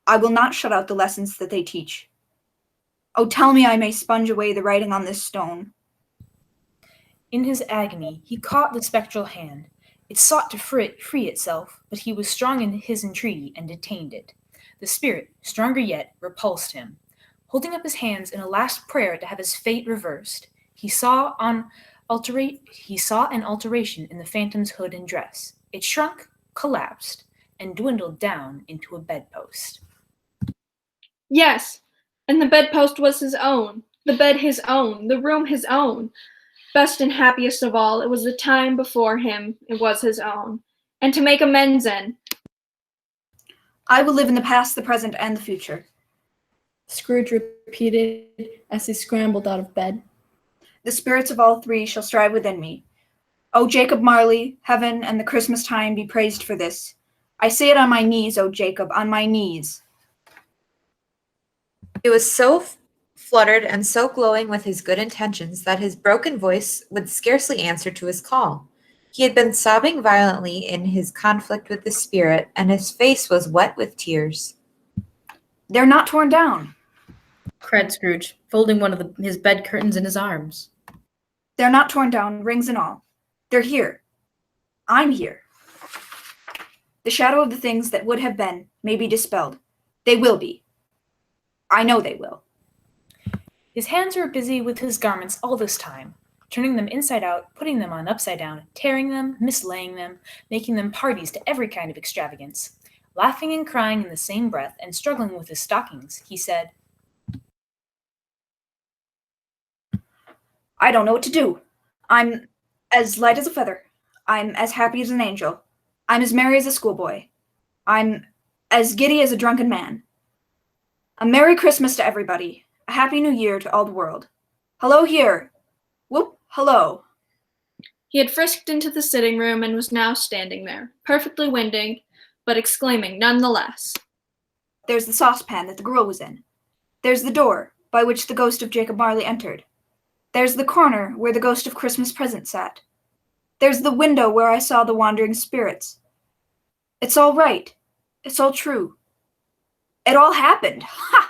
I will not shut out the lessons that they teach. Oh, tell me I may sponge away the writing on this stone. In his agony, he caught the spectral hand. It sought to free itself, but he was strong in his entreaty and detained it. The spirit, stronger yet, repulsed him. Holding up his hands in a last prayer to have his fate reversed, he saw an alteration in the phantom's hood and dress. It shrunk, collapsed, and dwindled down into a bedpost. Yes, and the bedpost was his own, the bed his own, the room his own. Best and happiest of all, it was the time before him, it was his own. And to make amends in. I will live in the past, the present, and the future. Scrooge repeated as he scrambled out of bed. The spirits of all three shall strive within me. O Jacob Marley, heaven and the Christmas time be praised for this. I say it on my knees, O Jacob, on my knees. He was so fluttered and so glowing with his good intentions that his broken voice would scarcely answer to his call. He had been sobbing violently in his conflict with the spirit, and his face was wet with tears. They're not torn down, cried Scrooge, folding one of his bed curtains in his arms. They're not torn down, rings and all. They're here. I'm here. The shadow of the things that would have been may be dispelled. They will be. I know they will. His hands were busy with his garments all this time, turning them inside out, putting them on upside down, tearing them, mislaying them, making them parties to every kind of extravagance. Laughing and crying in the same breath and struggling with his stockings, he said, I don't know what to do. I'm as light as a feather. I'm as happy as an angel. I'm as merry as a schoolboy. I'm as giddy as a drunken man. A Merry Christmas to everybody. A Happy New Year to all the world. Hello here. Whoop, hello. He had frisked into the sitting room and was now standing there, perfectly winding, but exclaiming nonetheless. There's the saucepan that the gruel was in. There's the door by which the ghost of Jacob Marley entered. There's the corner where the ghost of Christmas present sat. There's the window where I saw the wandering spirits. It's all right. It's all true. It all happened. Ha!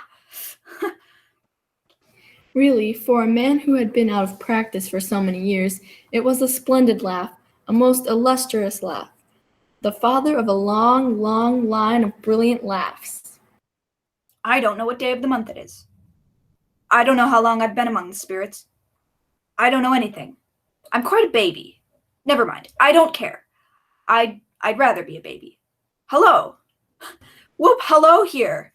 Really, for a man who had been out of practice for so many years, it was a splendid laugh, a most illustrious laugh. The father of a long, long line of brilliant laughs. I don't know what day of the month it is. I don't know how long I've been among the spirits. I don't know anything. I'm quite a baby. Never mind. I don't care. I'd rather be a baby. Hello. Whoop, hello here.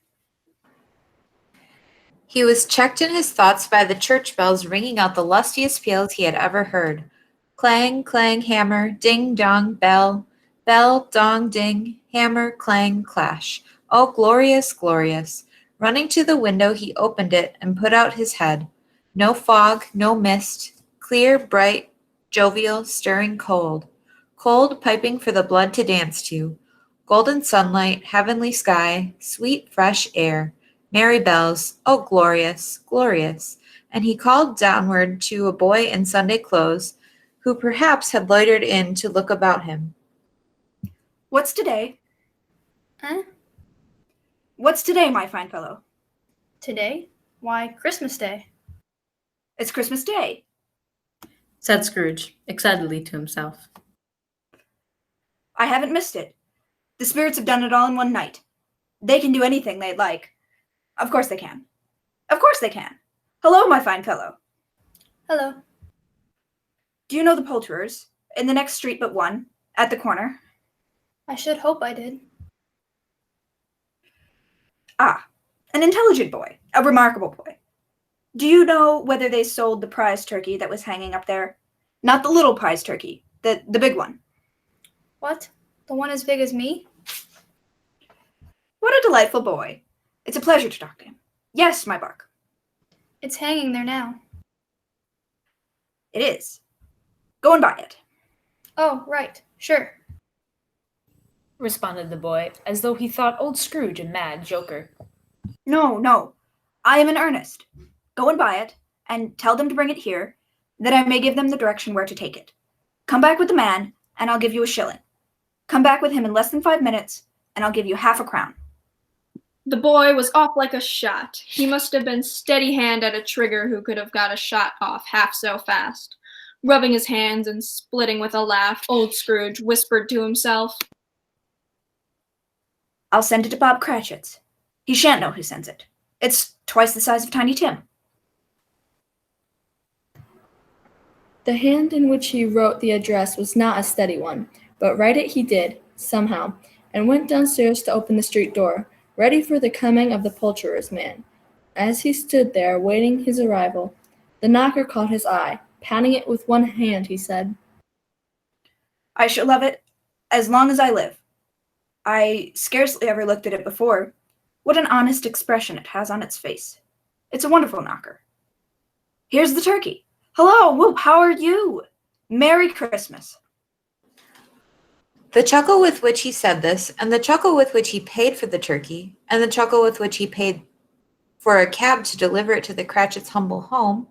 He was checked in his thoughts by the church bells ringing out the lustiest peals he had ever heard. Clang, clang, hammer, ding, dong, bell, bell, dong, ding, hammer, clang, clash. Oh, glorious, glorious. Running to the window, he opened it and put out his head. No fog, no mist, clear, bright, jovial, stirring cold. Cold, piping for the blood to dance to. Golden sunlight, heavenly sky, sweet, fresh air. Merry bells, oh glorious, glorious. And he called downward to a boy in Sunday clothes, who perhaps had loitered in to look about him. What's today? Huh? What's today, my fine fellow? Today? Why, Christmas Day. It's Christmas Day, said Scrooge, excitedly to himself. I haven't missed it. The spirits have done it all in one night. They can do anything they'd like. Of course they can. Of course they can. Hello, my fine fellow. Hello. Do you know the poulterers? In the next street but one, at the corner? I should hope I did. Ah, an intelligent boy, a remarkable boy. Do you know whether they sold the prize turkey that was hanging up there? Not the little prize turkey, the big one. What? The one as big as me? What a delightful boy. It's a pleasure to talk to him. Yes, my buck. It's hanging there now. It is. Go and buy it. Oh, right. Sure. responded the boy, as though he thought old Scrooge a mad joker. No. I am in earnest. Go and buy it, and tell them to bring it here, that I may give them the direction where to take it. Come back with the man, and I'll give you a shilling. Come back with him in less than 5 minutes, and I'll give you half a crown. The boy was off like a shot. He must have been steady hand at a trigger who could have got a shot off half so fast. Rubbing his hands and splitting with a laugh, old Scrooge whispered to himself, I'll send it to Bob Cratchit's. He shan't know who sends it. It's twice the size of Tiny Tim. The hand in which he wrote the address was not a steady one, but write it he did, somehow, and went downstairs to open the street door, ready for the coming of the poulterer's man. As he stood there, waiting his arrival, the knocker caught his eye. Patting it with one hand, he said, I shall love it as long as I live. I scarcely ever looked at it before. What an honest expression it has on its face. It's a wonderful knocker. Here's the turkey. Hello, Whoop, how are you? Merry Christmas. The chuckle with which he said this, and the chuckle with which he paid for the turkey, and the chuckle with which he paid for a cab to deliver it to the Cratchits' humble home,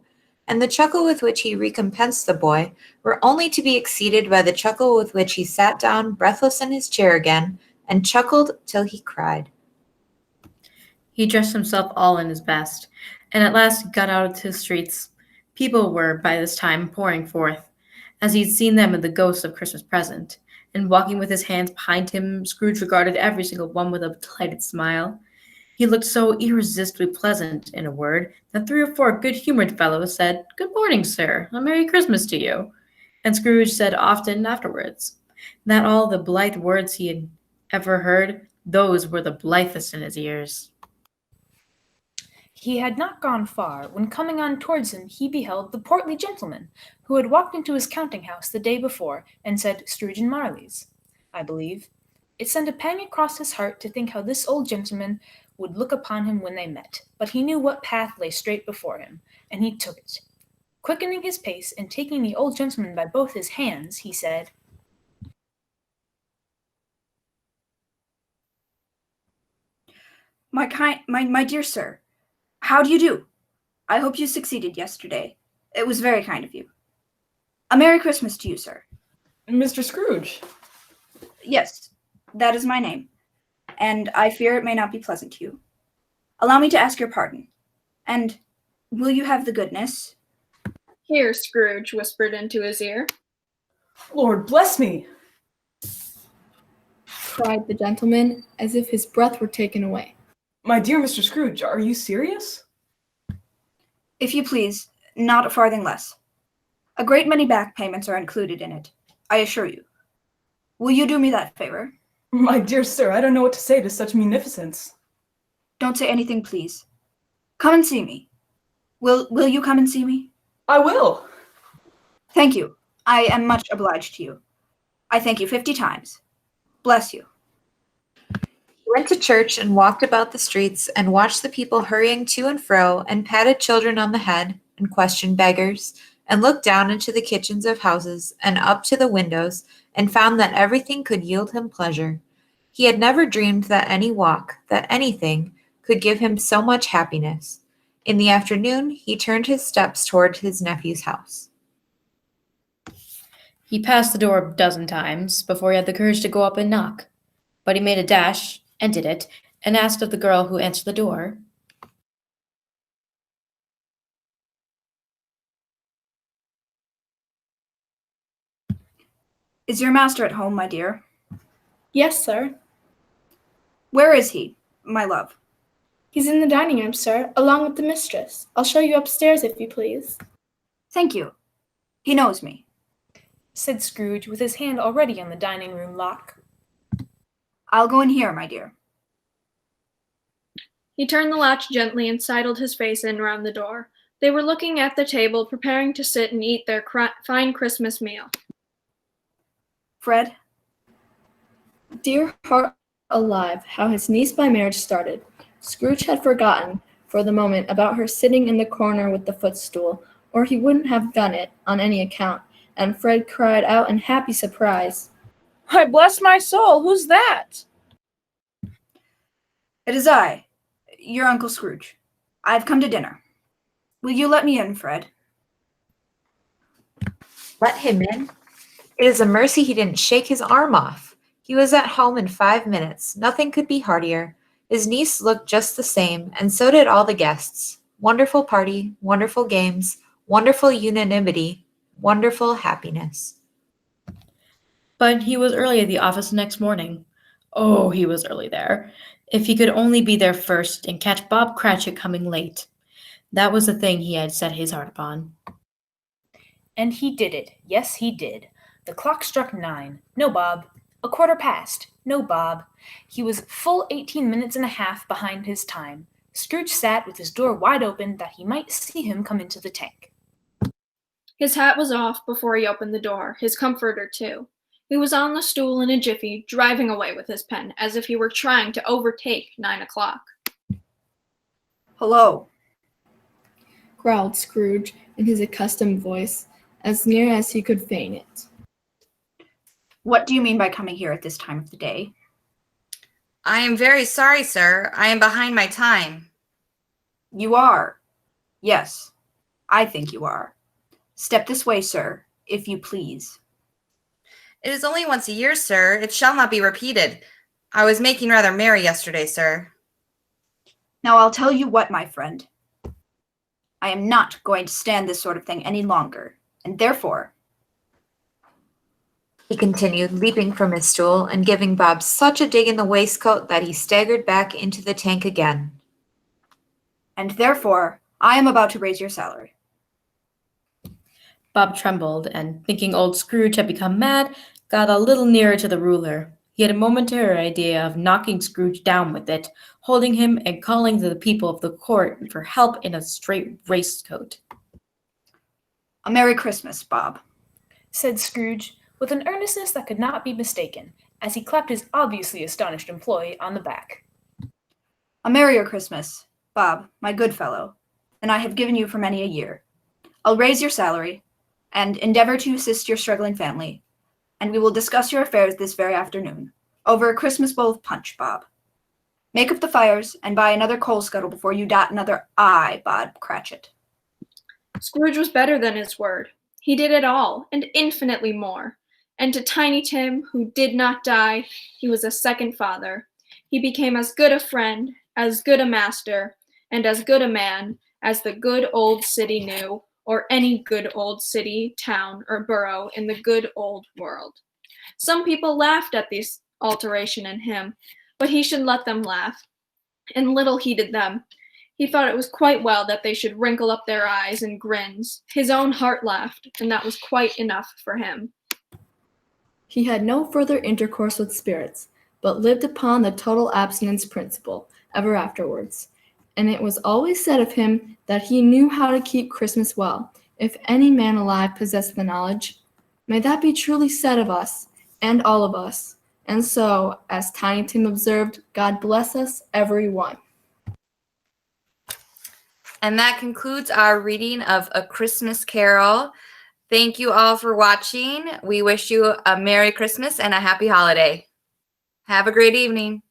and the chuckle with which he recompensed the boy, were only to be exceeded by the chuckle with which he sat down breathless in his chair again, and chuckled till he cried. He dressed himself all in his best, and at last got out into the streets. People were, by this time, pouring forth, as he had seen them in the ghost of Christmas present, and walking with his hands behind him, Scrooge regarded every single one with a delighted smile. He looked so irresistibly pleasant, in a word, that 3 or 4 good-humored fellows said, Good morning, sir, a Merry Christmas to you. And Scrooge said often afterwards, that all the blithe words he had ever heard, those were the blithest in his ears. He had not gone far, when coming on towards him he beheld the portly gentleman, who had walked into his counting-house the day before, and said Scrooge and Marley's, I believe. It sent a pang across his heart to think how this old gentleman would look upon him when they met, but he knew what path lay straight before him, and he took it. Quickening his pace, and taking the old gentleman by both his hands, he said, My dear sir, how do you do? I hope you succeeded yesterday. It was very kind of you. A Merry Christmas to you, sir. Mr. Scrooge. Yes, that is my name, and I fear it may not be pleasant to you. Allow me to ask your pardon. And will you have the goodness? Here, Scrooge whispered into his ear. Lord bless me, cried the gentleman, as if his breath were taken away. My dear Mr. Scrooge, are you serious? If you please, not a farthing less. A great many back payments are included in it, I assure you. Will you do me that favor? My dear sir, I don't know what to say to such munificence. Don't say anything, please. Come and see me. Will you come and see me? I will. Thank you. I am much obliged to you. I thank you 50 times. Bless you. He went to church and walked about the streets and watched the people hurrying to and fro and patted children on the head and questioned beggars and looked down into the kitchens of houses and up to the windows and found that everything could yield him pleasure. He had never dreamed that any walk, that anything, could give him so much happiness. In the afternoon, he turned his steps toward his nephew's house. He passed the door a dozen times before he had the courage to go up and knock. But he made a dash, and did it, and asked of the girl who answered the door, Is your master at home, my dear? Yes, sir. Where is he, my love? He's in the dining room, sir, along with the mistress. I'll show you upstairs, if you please. Thank you. He knows me, said Scrooge, with his hand already on the dining-room lock. I'll go in here, my dear. He turned the latch gently and sidled his face in round the door. They were looking at the table, preparing to sit and eat their fine Christmas meal. Fred? Dear heart alive, how his niece by marriage started. Scrooge had forgotten, for the moment, about her sitting in the corner with the footstool, or he wouldn't have done it on any account, and Fred cried out in happy surprise, "Why, bless my soul, who's that?" It is I, your Uncle Scrooge. I've come to dinner. Will you let me in, Fred? Let him in? It is a mercy he didn't shake his arm off. He was at home in 5 minutes. Nothing could be heartier. His niece looked just the same, and so did all the guests. Wonderful party, wonderful games, wonderful unanimity, wonderful happiness. But he was early at the office the next morning. Oh, he was early there. If he could only be there first and catch Bob Cratchit coming late. That was the thing he had set his heart upon. And he did it. Yes, he did. The clock struck 9. No Bob. A quarter past. No Bob. He was full 18 minutes and a half behind his time. Scrooge sat with his door wide open that he might see him come into the tank. His hat was off before he opened the door, his comforter too. He was on the stool in a jiffy, driving away with his pen, as if he were trying to overtake 9 o'clock. Hello, growled Scrooge in his accustomed voice, as near as he could feign it. What do you mean by coming here at this time of the day? I am very sorry, sir. I am behind my time. You are. Yes, I think you are. Step this way, sir, if you please. It is only once a year, sir. It shall not be repeated. I was making rather merry yesterday, sir. Now I'll tell you what, my friend. I am not going to stand this sort of thing any longer, and therefore, he continued, leaping from his stool and giving Bob such a dig in the waistcoat that he staggered back into the tank again. And therefore, I am about to raise your salary. Bob trembled, and thinking old Scrooge had become mad, got a little nearer to the ruler. He had a momentary idea of knocking Scrooge down with it, holding him and calling to the people of the court for help in a straight waistcoat. A Merry Christmas, Bob, said Scrooge, with an earnestness that could not be mistaken, as he clapped his obviously astonished employee on the back. A merrier Christmas, Bob, my good fellow, than I have given you for many a year. I'll raise your salary, and endeavor to assist your struggling family, and we will discuss your affairs this very afternoon, over a Christmas bowl of punch, Bob. Make up the fires, and buy another coal scuttle before you dot another I, Bob Cratchit. Scrooge was better than his word. He did it all, and infinitely more. And to Tiny Tim, who did not die, he was a second father. He became as good a friend, as good a master, and as good a man as the good old city knew, or any good old city, town, or borough in the good old world. Some people laughed at this alteration in him, but he should let them laugh, and little heeded them. He thought it was quite well that they should wrinkle up their eyes and grins. His own heart laughed, and that was quite enough for him. He had no further intercourse with spirits, but lived upon the total abstinence principle ever afterwards. And it was always said of him that he knew how to keep Christmas well, if any man alive possessed the knowledge. May that be truly said of us, and all of us. And so, as Tiny Tim observed, God bless us, every one. And that concludes our reading of A Christmas Carol. Thank you all for watching. We wish you a Merry Christmas and a Happy Holiday. Have a great evening.